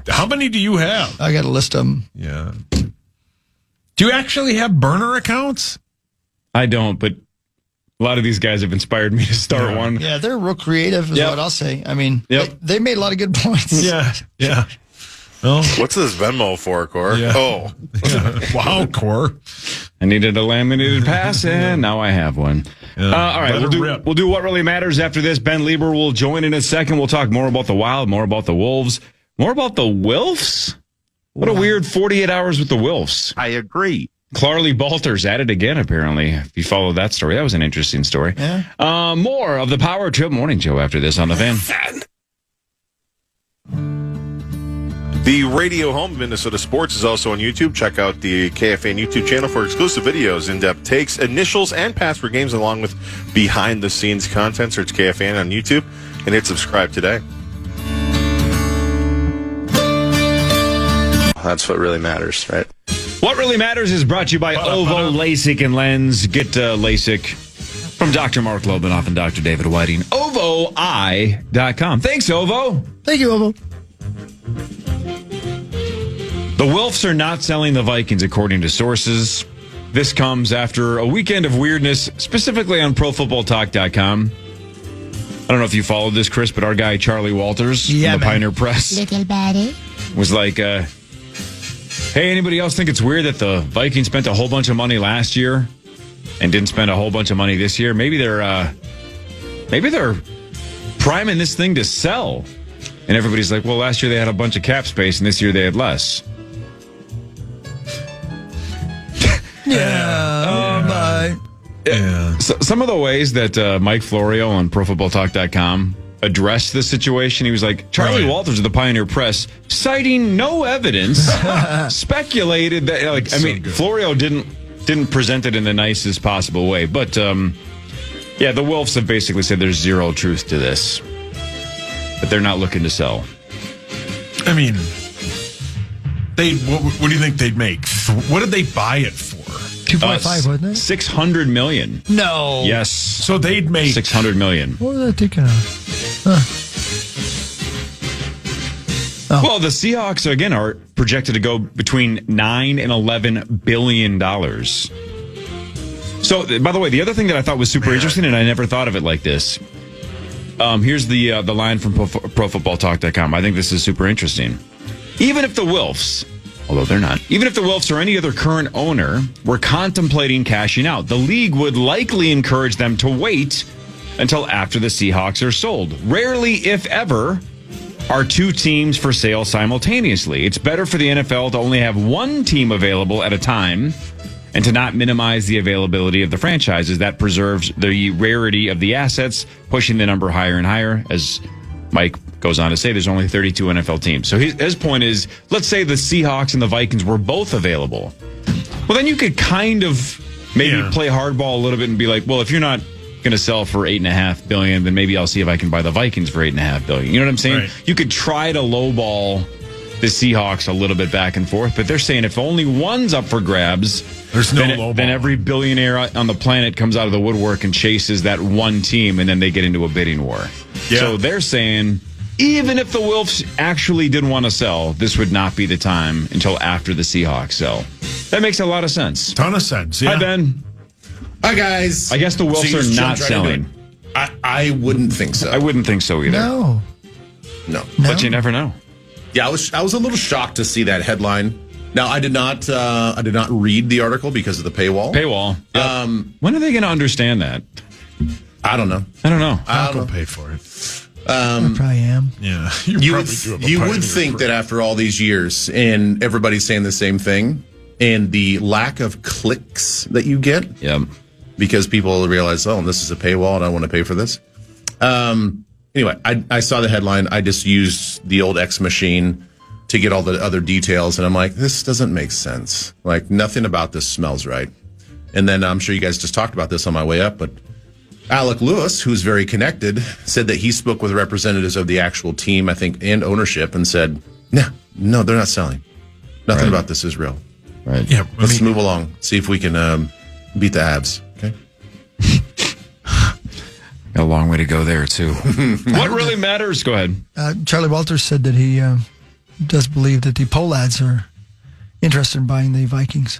How many do you have? I got a list of them. Yeah. Do you actually have burner accounts? I don't, but a lot of these guys have inspired me to start one. Yeah, they're real creative is what I'll say. I mean, they made a lot of good points. Yeah. Well, what's this Venmo for, Cor? Yeah. Oh. Wow, Cor. I needed a laminated pass, and now I have one. All right, we'll do What Really Matters after this. Ben Lieber will join in a second. We'll talk more about the Wild, more about the Wolves, more about the Wilfs. What a weird 48 hours with the Wilfs. I agree. Clarley Balter's at it again, apparently. If you follow that story, that was an interesting story. Yeah. More of the Power Trip Morning Show after this on the Fan. The radio home of Minnesota Sports is also on YouTube. Check out the KFAN YouTube channel for exclusive videos, in-depth takes, initials, and password games, along with behind-the-scenes content. Search KFAN on YouTube and hit subscribe today. That's what really matters, right? What Really Matters is brought to you by Ovo LASIK and Lens. Get LASIK from Dr. Mark Lobanoff and Dr. David Whiting. OvoEye.com. Thanks, Ovo. Thank you, Ovo. The Wilfs are not selling the Vikings, according to sources. This comes after a weekend of weirdness, specifically on ProFootballTalk.com. I don't know if you followed this, Chris, but our guy Charlie Walters from the Pioneer Press Little Betty. was like, Hey, anybody else think it's weird that the Vikings spent a whole bunch of money last year and didn't spend a whole bunch of money this year? Maybe they're priming this thing to sell. And everybody's like, well, last year they had a bunch of cap space and this year they had less. Yeah. So, some of the ways that Mike Florio on ProFootballTalk.com addressed the situation, he was like, Charlie Walters of the Pioneer Press, citing no evidence, speculated that, like, I mean, Florio didn't present it in the nicest possible way. But, yeah, the Wolves have basically said there's zero truth to this. But they're not looking to sell. I mean, what do you think they'd make? What did they buy it for? 2.5, wasn't it? $600 million. No. Yes. So they'd make $600 million. What was I thinking of? Huh. Oh. Well, the Seahawks, again, are projected to go between $9 and $11 billion. So, by the way, the other thing that I thought was super interesting, and I never thought of it like this. Here's the line from ProFootballTalk.com. I think this is super interesting. Even if the Wilfs, although they're not, even if the Wilfs or any other current owner were contemplating cashing out, the league would likely encourage them to wait until after the Seahawks are sold. Rarely, if ever, are two teams for sale simultaneously. It's better for the NFL to only have one team available at a time and to not minimize the availability of the franchises. That preserves the rarity of the assets, pushing the number higher and higher. As Mike goes on to say, there's only 32 NFL teams. So his point is, let's say the Seahawks and the Vikings were both available. Well, then you could kind of maybe play hardball a little bit and be like, well, if you're not going to sell for $8.5 billion, then maybe I'll see if I can buy the Vikings for $8.5 billion. You know what I'm saying? Right. You could try to lowball the Seahawks a little bit back and forth, but they're saying if only one's up for grabs, there's no lowball. Then every billionaire on the planet comes out of the woodwork and chases that one team, and then they get into a bidding war. Yeah. So they're saying even if the Wilfs actually did want to sell, this would not be the time until after the Seahawks sell. That makes a lot of sense. Ton of sense. Yeah. Hi, Ben. Hi, guys. I guess the Wilfs are not selling. I wouldn't think so. I wouldn't think so either. No. But you never know. Yeah, I was a little shocked to see that headline. Now, I did not read the article because of the paywall. Yep. When are they going to understand that? I don't know. I'll pay for it. I probably am. Yeah, you would think that after all these years, and everybody's saying the same thing, and the lack of clicks that you get, because people realize, oh, this is a paywall, and I want to pay for this. Anyway, I saw the headline. I just used the old X machine to get all the other details, and I'm like, this doesn't make sense. Like, nothing about this smells right. And then I'm sure you guys just talked about this on my way up, but Alec Lewis, who's very connected, said that he spoke with representatives of the actual team, I think, and ownership, and said, no, they're not selling. Nothing about this is real. Right. Yeah. Let's move along. See if we can beat the Avs. Okay. Got a long way to go there, too. What really matters? Go ahead. Charlie Walters said that he does believe that the Pohlads are interested in buying the Vikings.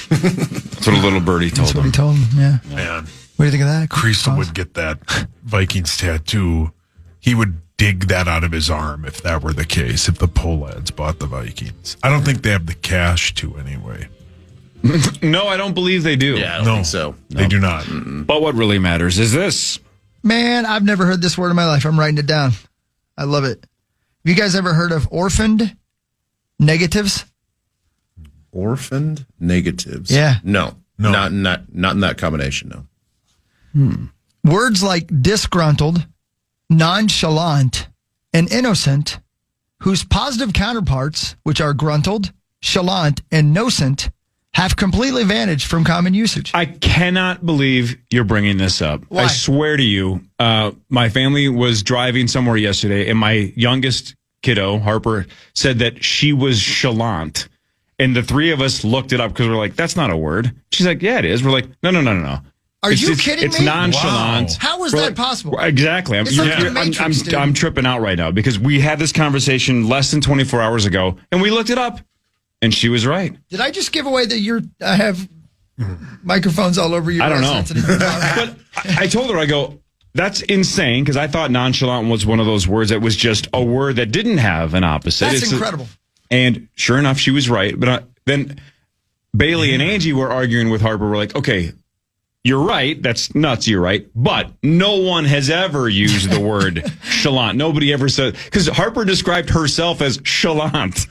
That's what a little birdie told him. That's what he told him, yeah. Man. What do you think of that? Creasel would get that Vikings tattoo. He would dig that out of his arm if that were the case, if the Pohlads bought the Vikings. I don't think they have the cash to anyway. No, I don't believe they do. Yeah, I don't think so. They do not. But what really matters is this. Man, I've never heard this word in my life. I'm writing it down. I love it. Have you guys ever heard of orphaned negatives? Orphaned negatives? Yeah. No. Not in that combination, no. Words like disgruntled, nonchalant, and innocent, whose positive counterparts, which are gruntled, chalant, and nocent, have completely vanished from common usage. I cannot believe you're bringing this up. Why? I swear to you, my family was driving somewhere yesterday, and my youngest kiddo, Harper, said that she was chalant. And the three of us looked it up because we're like, that's not a word. She's like, yeah, it is. We're like, no. Are you kidding me? It's nonchalant. Wow. How is that possible? Exactly. I'm tripping out right now because we had this conversation less than 24 hours ago, and we looked it up, and she was right. Did I just give away that I have microphones all over you? I don't know. But I told her, I go, that's insane, because I thought nonchalant was one of those words that was just a word that didn't have an opposite. That's incredible. And sure enough, she was right. But then Bailey and Angie were arguing with Harper. We're like, okay, you're right. That's nuts. You're right. But no one has ever used the word chalant. Nobody ever said, because Harper described herself as chalant.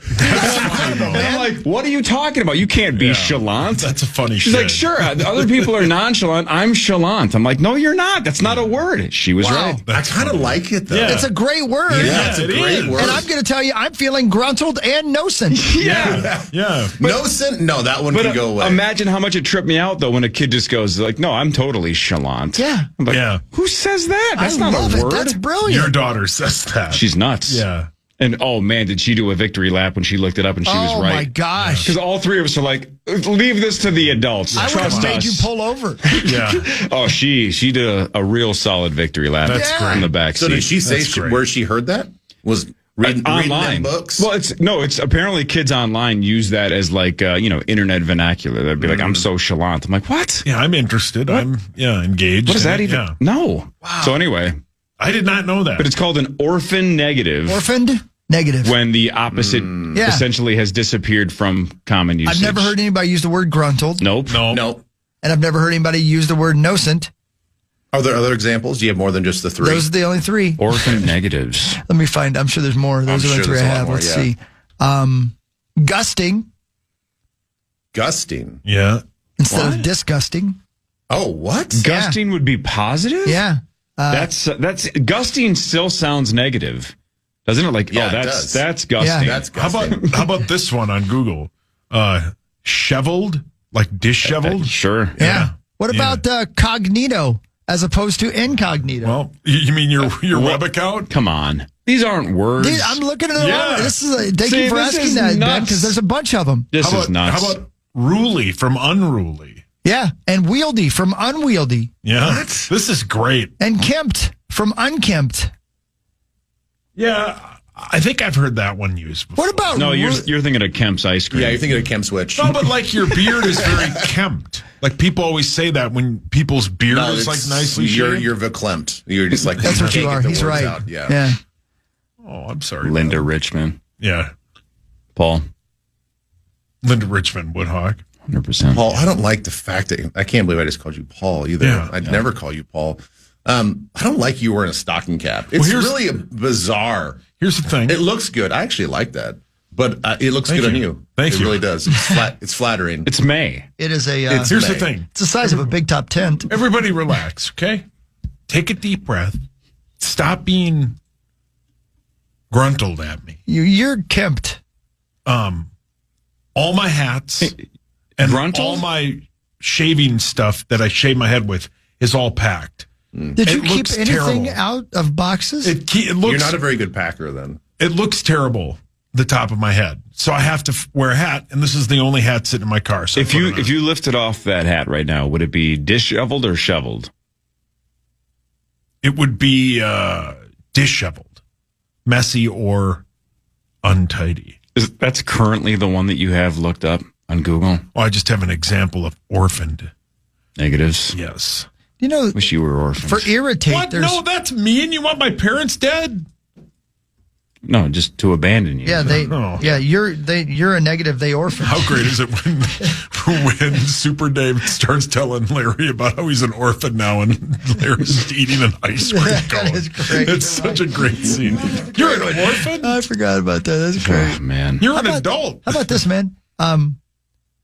I'm like, what are you talking about? You can't be chalant. That's a funny She's shit. like, sure, other people are nonchalant. I'm chalant. I'm like, no, you're not. That's not a word. She was right. I kind of like it, though. It's a great word. Yeah, it's a great word. And I'm going to tell you, I'm feeling gruntled and nocent. Yeah. Nocent? No, that one can go away. Imagine how much it tripped me out, though, when a kid just goes, like, no, I'm totally chalant. Yeah. I'm like, who says that? That's not love a word. That's brilliant. Your daughter says that. She's nuts. Yeah. And oh man, did she do a victory lap when she looked it up and she was right? Oh my gosh! Because all three of us are like, leave this to the adults. I would have Trust made us. you pull over. Yeah. Oh, she did a real solid victory lap. That's great. In the back So seat. did she say where she heard that? Was reading online them books? Well, it's apparently kids online use that as like internet vernacular. They'd be like, I'm so chalant. I'm like, what? Yeah, I'm interested. What? I'm engaged. What does that even? Yeah. No. Wow. So anyway, I did not know that. but it's called an orphan negative. Orphaned negative. When the opposite Yeah. essentially has disappeared from common usage. I've never heard anybody use the word gruntled. Nope. No. And I've never heard anybody use the word nocent. Are there other examples? Do you have more than just the three? Those are the only three. Orphan negatives. Let me find. I'm sure there's more. Those are the three I have. Let's see. Gusting Gusting. Yeah. instead of disgusting. Oh, what? Gusting would be positive? Yeah. That's gusting still sounds negative. Doesn't it? Like, Yeah, oh, it does. that's gusting. Yeah. That's gusting. How about this one on Google? Shoveled, like disheveled. Sure. Yeah. What about cognito as opposed to incognito? Well, you mean your web account? Come on. These aren't words. Dude, I'm looking at it. Yeah. This is thank See, you for this asking is that, Ben, nuts. because there's a bunch of them. This is nuts. How about ruly from unruly? Yeah, and wieldy from unwieldy, Yeah. This is great. and kempt from unkempt. Yeah. I think I've heard that one used before. What about No, you're thinking of Kemp's ice cream. Yeah, you're thinking of Chem Switch. No, but like your beard is very kempt. Like people always say that when people's beard is like nicely shaved. You're verklempt. You're just like That's what you can't are. get the He's words right. out. Yeah. Oh, I'm sorry. Linda man. Richmond. Yeah. Paul. Linda Richmond Woodhawk. 100%. Paul, I don't like the fact that I can't believe I just called you Paul either. Yeah. I'd never call you Paul. I don't like you wearing a stocking cap. It's here's- really bizarre. Here's the thing. It looks good. I actually like that, but it looks Thank good on you. you. Thank it you. really does. It's flat. It's flattering. It's May. It is a. It's Here's the May. thing. It's the size of a big top tent. Everybody relax, okay? Take a deep breath. Stop being gruntled at me. You're kempt. All my hats and Gruntled? all my shaving stuff that I shave my head with is all packed. Did you It keep looks anything terrible. out of boxes? It looks You're not a very good packer, then. it looks terrible, the top of my head. So I have to wear a hat, and this is the only hat sitting in my car. So I If put you it on. if you lifted off that hat right now, would it be disheveled or shoveled? It would be disheveled, messy, or untidy. That's currently the one that you have looked up on Google. Well, I just have an example of orphaned. Negatives. Yes. You know, Wish you were orphaned. for irritate, What? there's No, that's mean. You want my parents dead? No, just to abandon you. No. you're a negative. They orphan. How great is it when Super Dave starts telling Larry about how he's an orphan now and Larry's just eating an ice cream That cone? is great. It's such a great scene. You're an orphan? I forgot about that. That's great. Oh, man. You're an adult. How about this, man?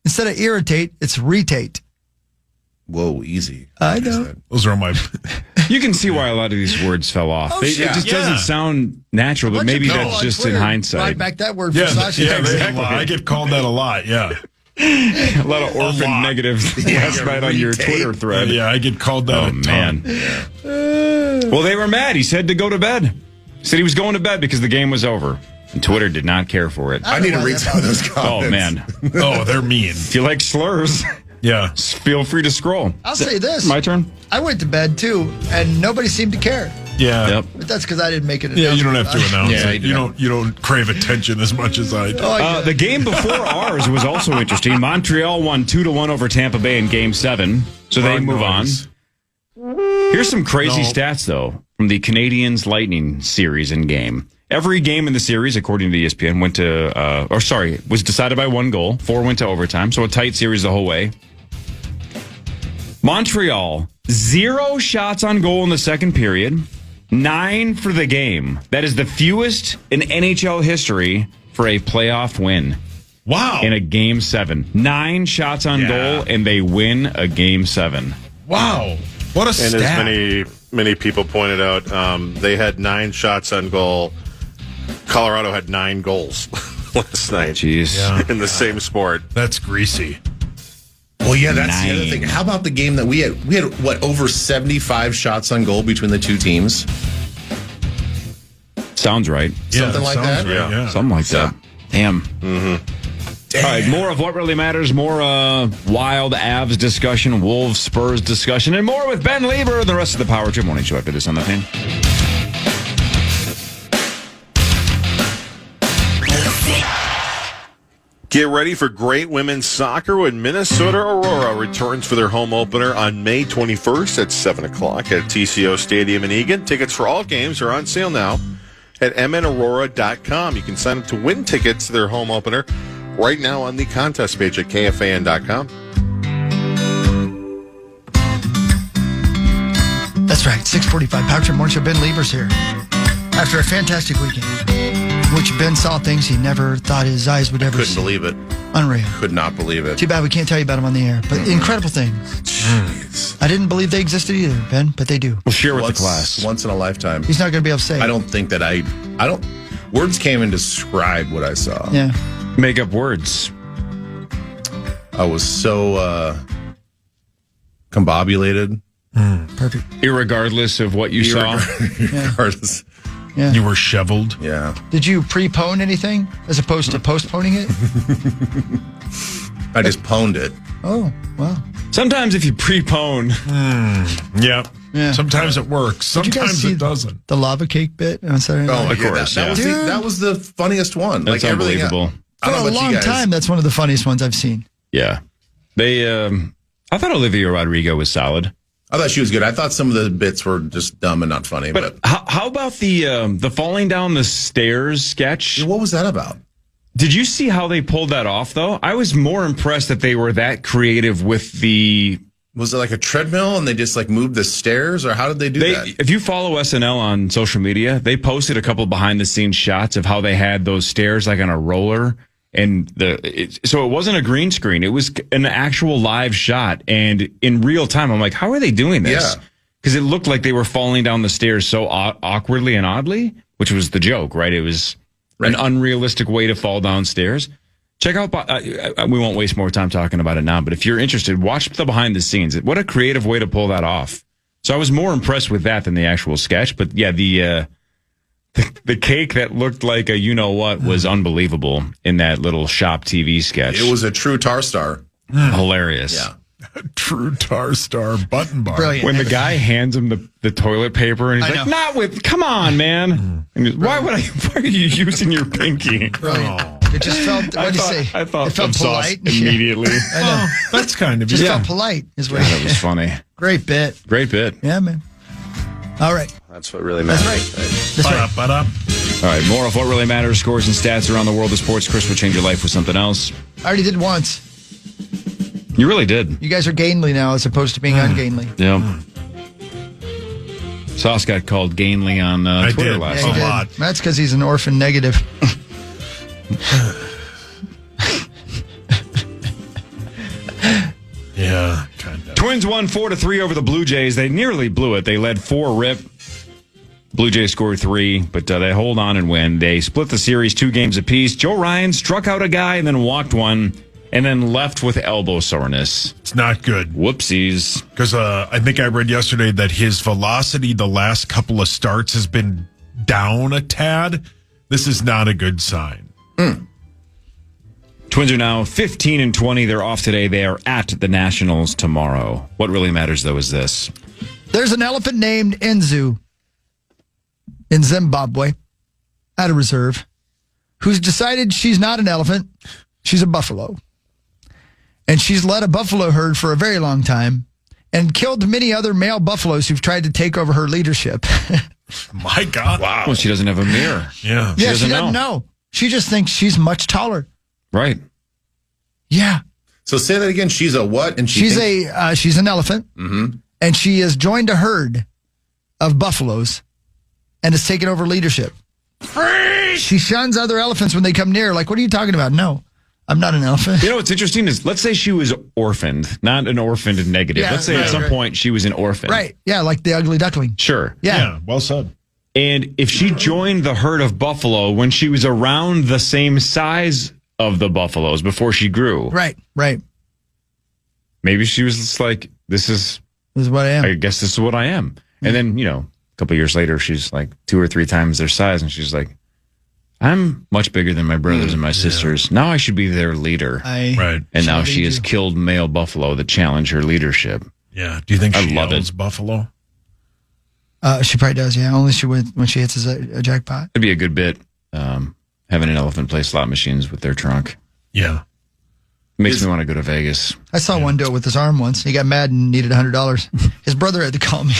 Instead of irritate, it's retate. Whoa, easy. I know. Those are all my... You can see why a lot of these words fell off. Oh, It yeah. just doesn't sound natural, but Bunch of maybe people that's on just in Twitter hindsight. Brought back that word for Yeah, sausage. yeah, Exactly. I get called that a lot, yeah. A lot of orphan lot. negatives last night on your Twitter thread. Yeah, I get called that Oh, a ton. man. Well, they were mad. He said to go to bed. He said he was going to bed because the game was over. And Twitter did not care for it. I need to read some of those comments. Oh, man. Oh, they're mean. If you like slurs, Yeah. feel free to scroll. I'll say this. My turn? I went to bed too, and nobody seemed to care. Yeah. Yep. But that's because I didn't make it. Yeah, you don't have to announce Yeah, it. You don't crave attention as much as I do. Oh, I get The it. game before ours was also interesting. Montreal won 2-1 over Tampa Bay in Game 7, so they Wrong move noise. on. Here's some crazy No. stats, though, from the Canadiens Lightning series in game. Every game in the series, according to ESPN, was decided by 1 goal. 4 went to overtime, so a tight series the whole way. Montreal, 0 shots on goal in the second period, 9 for the game. That is the fewest in NHL history for a playoff win. Wow. In a Game 7. 9 shots on goal, and they win a Game 7. Wow. What a stat. And as many people pointed out, they had 9 shots on goal. Colorado had 9 goals last night. Jeez. In the same sport. That's greasy. Well, yeah, that's the other thing. How about the game that we had? We had, over 75 shots on goal between the two teams? Sounds right. Something like that? Right, yeah. Something like that. Damn. Mm-hmm. All right, more of What Really Matters, more Wild Avs discussion, Wolves Spurs discussion, and more with Ben Lieber and the rest of the Power Trip Morning Show after this on the Fan. Get ready for great women's soccer when Minnesota Aurora returns for their home opener on May 21st at 7 o'clock at TCO Stadium in Eagan. Tickets for all games are on sale now at mnaurora.com. You can sign up to win tickets to their home opener right now on the contest page at KFAN.com. That's right, 6:45. Power Trip Morning Show. Ben Lieber's here. After a fantastic weekend, in which Ben saw things he never thought his eyes would ever Couldn't see. believe it. Unreal. Could not believe it. Too bad we can't tell you about them on the air, but incredible things. Jeez. I didn't believe they existed either, Ben, but they do. We'll share with the class. Once in a lifetime. He's not going to be able to say. I don't think that I don't. Words can't even describe what I saw. Yeah. Make up words. I was so combobulated. Perfect. Irregardless of what you saw. Regardless. Yeah. You were shoveled. Yeah. Did you pre-pone anything as opposed to postponing it? I just pwned it. Oh, wow. Sometimes if you pre-pone. Yep. Yeah. Sometimes it works. Did you guys Sometimes see it doesn't. the lava cake bit on Saturday night? Oh, Of course, that, yeah. that was the funniest one. That's like everything unbelievable. I For don't know a about you long guys. time, that's one of the funniest ones I've seen. Yeah. They, I thought Olivia Rodrigo was solid. I thought she was good. I thought some of the bits were just dumb and not funny. But, How about the falling down the stairs sketch? what was that about? Did you see how they pulled that off, though? I was more impressed that they were that creative with the... Was it like a treadmill and they just like moved the stairs, or how did they do that? If you follow SNL on social media, they posted a couple behind the scenes shots of how they had those stairs like on a roller, and so it wasn't a green screen; it was an actual live shot, and in real time. I'm like, how are they doing this? Yeah. Because it looked like they were falling down the stairs so awkwardly and oddly, which was the joke, right? It was an unrealistic way to fall downstairs. Check out, we won't waste more time talking about it now, but if you're interested, watch the behind the scenes. What a creative way to pull that off. So I was more impressed with that than the actual sketch. But yeah, the cake that looked like a you-know-what was unbelievable in that little shop TV sketch. It was a true tar star. Hilarious. Yeah. True tar star button bar. Brilliant. When the guy hands him the toilet paper and he's I like, know. not with, come on, man. And he's, why are you using your pinky? Brilliant. It just felt, what did he say? I thought it felt of sauce polite. immediately. I know. That's kind of Just it. felt polite is what That was funny. Great bit. Great bit. Yeah, man. All right. That's what really matters. That's right. Ba-da. All right, more of What Really Matters, scores and stats around the world of sports. Chris will change your life with something else. I already did once. You really did. You guys are gainly now as opposed to being ungainly. Yeah. Sauce got called gainly on Twitter did. last Yeah, night. he A did. lot. That's because he's an orphan negative. Yeah, kind of. Twins won 4-3 over the Blue Jays. They nearly blew it. They led 4-rip. Blue Jays scored 3, but they hold on and win. They split the series 2 games apiece. Joe Ryan struck out a guy and then walked one and then left with elbow soreness. It's not good. Whoopsies. Because I think I read yesterday that his velocity the last couple of starts has been down a tad. This is not a good sign. Twins are now 15-20. They're off today. They are at the Nationals tomorrow. What really matters, though, is this. There's an elephant named Enzu in Zimbabwe, at a reserve, who's decided she's not an elephant. She's a buffalo. And she's led a buffalo herd for a very long time and killed many other male buffaloes who've tried to take over her leadership. My God. Wow. Well, she doesn't have a mirror. Yeah. Yeah, she doesn't doesn't know. She just thinks she's much taller. Right. Yeah. So say that again. She's a what? And She's an elephant, and she has joined a herd of buffaloes and has taken over leadership. She shuns other elephants when they come near. Like, what are you talking about? No, I'm not an elephant. You know what's interesting is, let's say she was orphaned, not an orphaned negative. Yeah, let's say at some point she was an orphan. Right. Yeah, like the ugly duckling. Sure. Yeah. Well said. And if she joined the herd of buffalo when she was around the same size of the buffaloes before she grew, Right. maybe she was just like, this is what I am. I guess this is what I am. And then, a couple of years later, she's like 2 or 3 times their size, and she's like, I'm much bigger than my brothers and my sisters. Now I should be their leader. Right. And now she has killed male buffalo that challenge her leadership. Yeah. Do you think she love yells buffalo? She probably does, yeah. Only when she hits a jackpot. It'd be a good bit, having an elephant play slot machines with their trunk. Yeah. Makes me want to go to Vegas. I saw one do it with his arm once. He got mad and needed $100. His brother had to call me.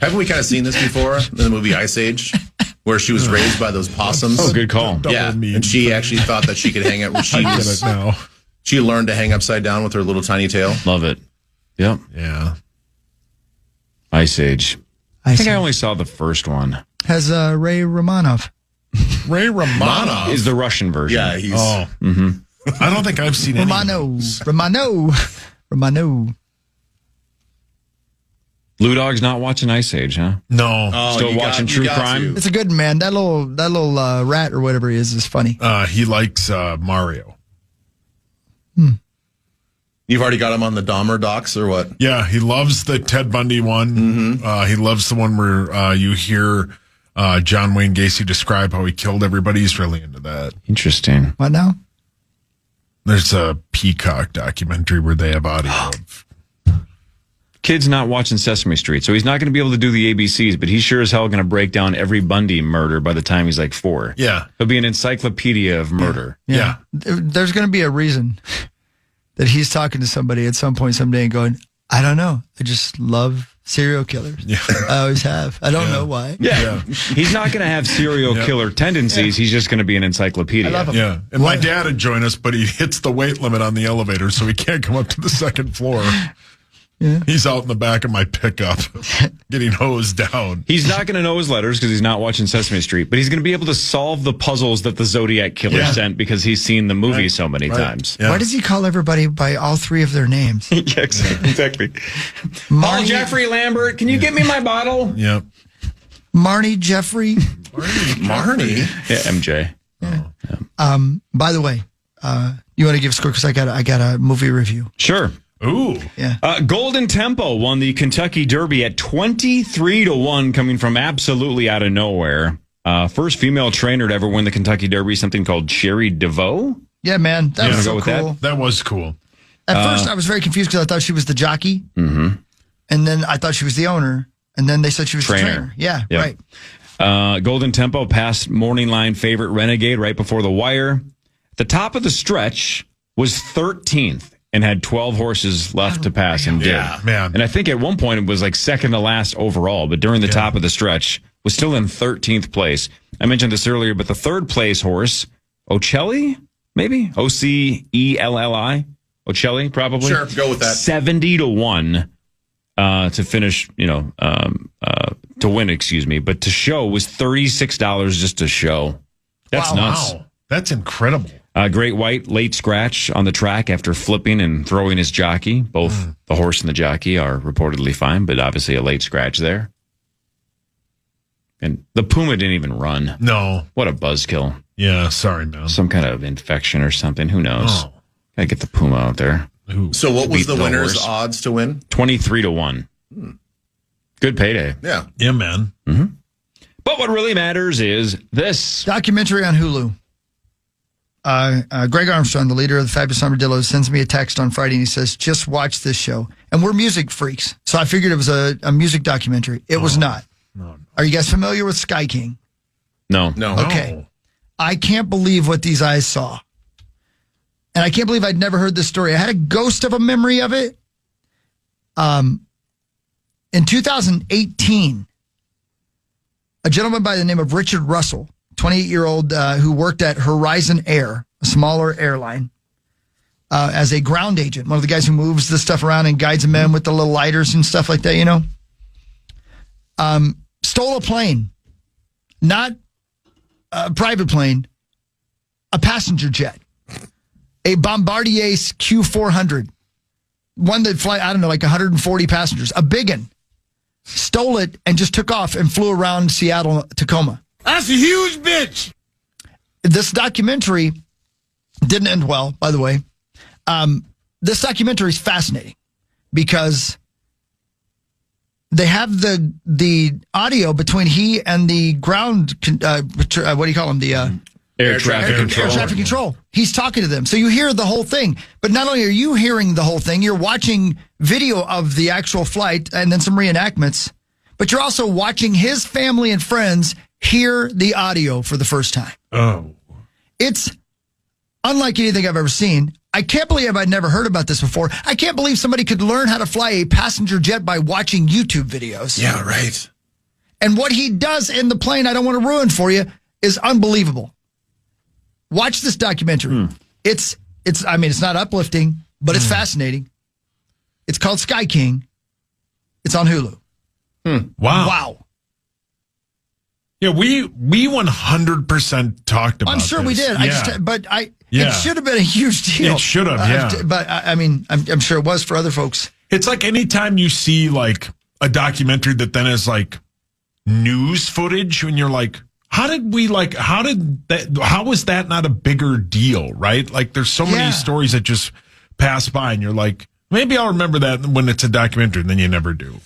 Haven't we kind of seen this before in the movie Ice Age, where she was raised by those possums? Oh, good call. Yeah, and she actually thought that she could hang out. She learned to hang upside down with her little tiny tail. Love it. Yep. Yeah. Ice Age. I think I only saw the first one. Has Ray Romanov. Ray Romanov is the Russian version. Yeah, he's. Oh. I don't think I've seen any. Romano. Lou Dog's not watching Ice Age, huh? No. Still watching True Crime? It's a good man. That little rat or whatever he is funny. He likes Mario. You've already got him on the Dahmer docs or what? Yeah, he loves the Ted Bundy one. He loves the one where you hear John Wayne Gacy describe how he killed everybody. He's really into that. Interesting. What now? There's a Peacock documentary where they have audio of. Kid's not watching Sesame Street, so he's not going to be able to do the ABCs, but he's sure as hell going to break down every Bundy murder by the time he's like 4. Yeah. He'll be an encyclopedia of murder. Yeah. There's going to be a reason that he's talking to somebody at some point someday and going, I don't know. I just love serial killers. Yeah. I always have. I don't know why. Yeah. He's not going to have serial killer tendencies. He's just going to be an encyclopedia. I love him. Yeah. And my dad would join us, but he hits the weight limit on the elevator, so he can't come up to the second floor. Yeah. He's out in the back of my pickup getting hosed down. He's not going to know his letters because he's not watching Sesame Street, but he's going to be able to solve the puzzles that the Zodiac Killer sent because he's seen the movie so many times. Yeah. Why does he call everybody by all 3 of their names? Yeah, exactly. Paul Jeffrey Lambert, can you get me my bottle? Yep. Marnie Jeffrey. Marnie? Yeah, MJ. Yeah. By the way, you want to give a score because I got a movie review. Sure. Ooh. Yeah. Golden Tempo won the Kentucky Derby at 23-1, coming from absolutely out of nowhere. First female trainer to ever win the Kentucky Derby, something called Sherry DeVoe. Yeah, man. That was so cool. That was cool. At first, I was very confused because I thought she was the jockey. Mm-hmm. And then I thought she was the owner. And then they said she was the trainer. Yeah, yep. Right. Golden Tempo passed morning line favorite Renegade right before the wire. The top of the stretch was 13th. And had 12 horses left to pass and did. Yeah, man. And I think at one point it was like second to last overall, but during the top of the stretch was still in 13th place. I mentioned this earlier, but the third place horse, Ocelli, maybe? Ocelli? Ocelli, probably? Sure, go with that. 70-1 to finish, to win, excuse me. But to show was $36 just to show. That's nuts. Wow. That's incredible. Great White, late scratch on the track after flipping and throwing his jockey. Both the horse and the jockey are reportedly fine, but obviously a late scratch there. And the Puma didn't even run. No. What a buzzkill. Yeah, sorry, man. Some kind of infection or something. Who knows? Oh. Gotta get the Puma out there. So what was the winner's horse. odds to win? 23-1. Good payday. Yeah. Yeah, man. Mm-hmm. But what really matters is this. Documentary on Hulu. Greg Armstrong, the leader of the Fabulous Armadillos, sends me a text on Friday and he says, just watch this show. And we're music freaks. So I figured it was a music documentary. It was not. No. Are you guys familiar with Sky King? No. Okay. I can't believe what these eyes saw. And I can't believe I'd never heard this story. I had a ghost of a memory of it. In 2018, a gentleman by the name of Richard Russell, 28-year-old who worked at Horizon Air, a smaller airline, as a ground agent, one of the guys who moves the stuff around and guides them in with the little lighters and stuff like that, you know, stole a plane, not a private plane, a passenger jet, a Bombardier Q400, one that fly, I don't know, like 140 passengers, a big one. Stole it and just took off and flew around Seattle, Tacoma. That's a huge bitch. This documentary didn't end well, by the way. This documentary is fascinating because they have the audio between he and the ground, what do you call him? The Air traffic control. Air traffic control. He's talking to them. So you hear the whole thing. But not only are you hearing the whole thing, you're watching video of the actual flight and then some reenactments. But you're also watching his family and friends hear the audio for the first time. Oh. It's unlike anything I've ever seen. I can't believe I'd never heard about this before. I can't believe somebody could learn how to fly a passenger jet by watching YouTube videos. Yeah, right. And what he does in the plane, I don't want to ruin for you, is unbelievable. Watch this documentary. It's not uplifting, but it's fascinating. It's called Sky King. It's on Hulu. Wow. Yeah, we 100% talked about I'm sure we this. did. Yeah. It should have been a huge deal. It should have, yeah. But I mean, I'm sure it was for other folks. It's like anytime you see like a documentary that then is like news footage and you're like, how was that not a bigger deal, right? Like there's so many stories that just pass by and you're like, maybe I'll remember that when it's a documentary, and then you never do.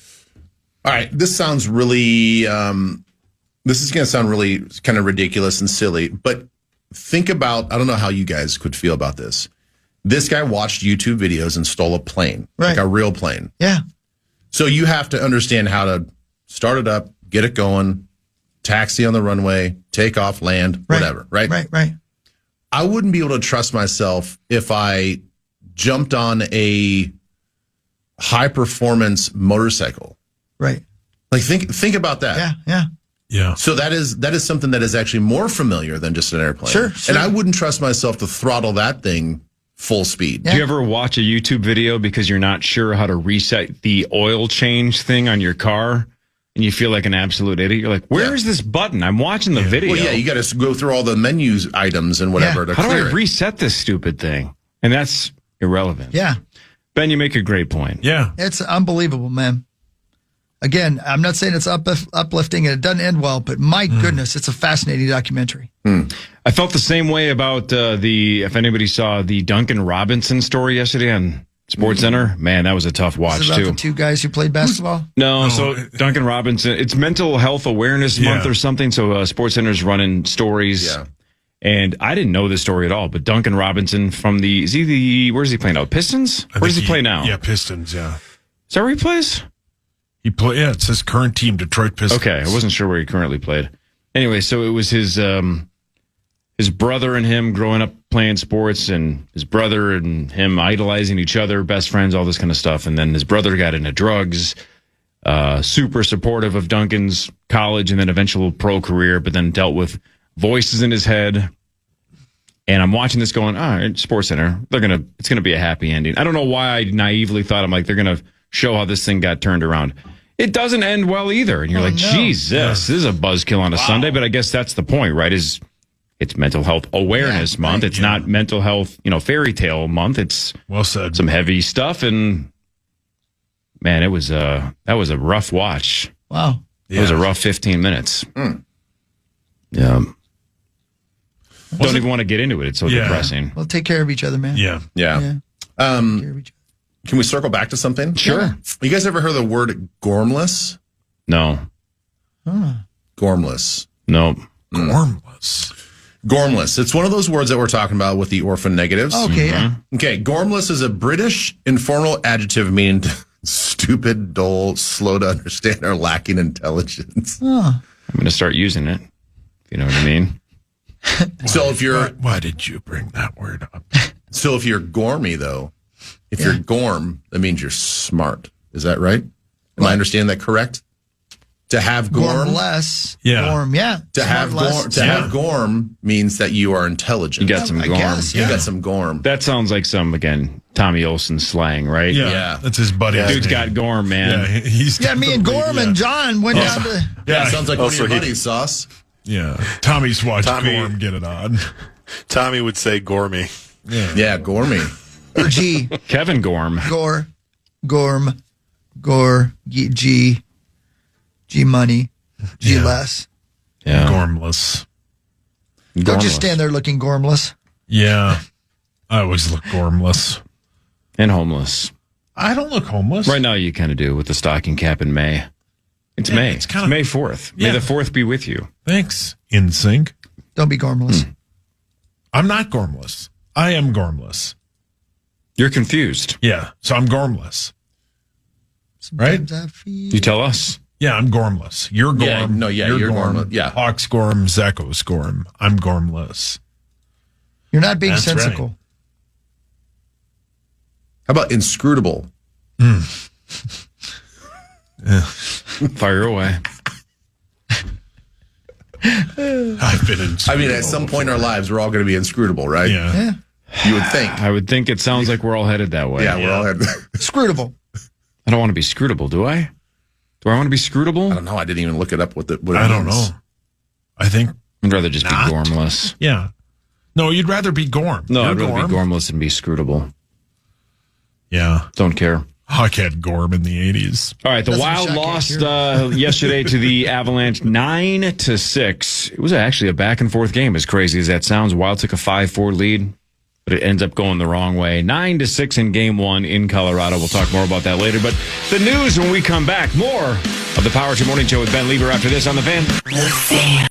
All right, this sounds really, this is going to sound really kind of ridiculous and silly, but think about, I don't know how you guys could feel about this. This guy watched YouTube videos and stole a plane, like a real plane. Yeah. So you have to understand how to start it up, get it going, taxi on the runway, take off, land, whatever, right? Right. I wouldn't be able to trust myself if I jumped on a high performance motorcycle. Right. Like think about that. Yeah. So that is something that is actually more familiar than just an airplane. Sure. And I wouldn't trust myself to throttle that thing full speed. Do you ever watch a YouTube video because you're not sure how to reset the oil change thing on your car? And you feel like an absolute idiot. You're like, where is this button? I'm watching the video. Well, yeah, you got to go through all the menus items and whatever to How do clear I it. reset this stupid thing? And that's irrelevant. Yeah. Ben, you make a great point. Yeah. It's unbelievable, man. Again, I'm not saying it's uplifting and it doesn't end well, but my goodness, it's a fascinating documentary. I felt the same way about if anybody saw the Duncan Robinson story yesterday on Sports Center. Man, that was a tough watch, Is it about too. the two guys who played basketball? No, so Duncan Robinson, it's Mental Health Awareness Month or something. So Sports Center's running stories. Yeah. And I didn't know this story at all, but Duncan Robinson from where's he playing now? Pistons? Where does he play now? Yeah, Pistons, yeah. Is that where he plays? It's his current team, Detroit Pistons. Okay, I wasn't sure where he currently played. Anyway, so it was his brother and him growing up playing sports, and his brother and him idolizing each other, best friends, all this kind of stuff. And then his brother got into drugs, super supportive of Duncan's college and then eventual pro career, but then dealt with voices in his head. And I'm watching this going, all right, Sports Center, it's gonna be a happy ending. I don't know why I naively thought, I'm like, they're gonna show how this thing got turned around. It doesn't end well either. And you're Jesus, this is a buzzkill on a Sunday, but I guess that's the point, right? It's Mental Health Awareness Month. It's not Mental Health, fairy tale month. It's well said. Some heavy stuff, and man, that was a rough watch. Wow. It was a rough 15 minutes. Yeah. Don't even want to get into it. It's so depressing. Well, take care of each other, man. Yeah. Take care of each other. Can we circle back to something? Sure. You guys ever heard the word gormless? No. Gormless. No. Gormless. It's one of those words that we're talking about with the orphan negatives. Okay, Okay, gormless is a British informal adjective meaning stupid, dull, slow to understand, or lacking intelligence. I'm going to start using it. If you know what I mean. So if you're... Why did you bring that word up? So if you're gormy, though, if you're gorm, that means you're smart. Is that right? Am I understanding that correct? To have Gorm. Gormless. Yeah. Gorm, yeah. To have Gorm. have Gorm means that you are intelligent. You got some I Gorm. guess, You yeah. got some Gorm. That sounds like some, again, Tommy Olsen slang, right? Yeah. That's his buddy. Dude's got Gorm, man. Yeah, he's Yeah, me and Gorm and John went down to. Yeah, sounds like one of Also, your he- buddies, Sauce. Yeah. Tommy's watched Tommy- Gorm get it on. Tommy would say Gormy. Yeah, Gormy. Or G. Kevin Gorm. Gorm, G money, G Yeah. less. Yeah. Gormless. Don't just stand there looking gormless. Yeah. I always look gormless. And homeless. I don't look homeless. Right now, you kind of do with the stocking cap in May. It's May. it's kinda- May 4th. Yeah. May the 4th be with you. Thanks. In sync. Don't be gormless. I'm not gormless. I am gormless. You're confused. Yeah. So I'm gormless. Right? Sometimes I feel- You tell us. Yeah, I'm gormless. You're gorm. Yeah, no, yeah, you're gorm. gormless. Yeah. Hawk's gorm, Zeko's gorm. I'm gormless. You're not being That's sensical. How about inscrutable? Fire away. I've been in. I mean, at some point in our lives, we're all going to be inscrutable, right? Yeah. Yeah. You would think. I would think it sounds like we're all headed that way. Yeah, we're all head. Scrutable. I don't want to be scrutable, do I? Do I want to be scrutable? I don't know. I didn't even look it up. What it I don't means. know. I think. I'd rather just Not. be gormless. Yeah. No, you'd rather be gorm. No, You're I'd rather gorm. be gormless than be scrutable. Yeah. Don't care. Hawk had gorm in the 80s. All right, the Doesn't Wild shock lost you, yesterday to the Avalanche 9-6. It was actually a back and forth game, as crazy as that sounds. Wild took a 5-4 lead, but it ends up going the wrong way. 9-6 in game one in Colorado. We'll talk more about that later. But the news when we come back. More of the Power Trip Morning Show with Ben Lieber after this on The Fan.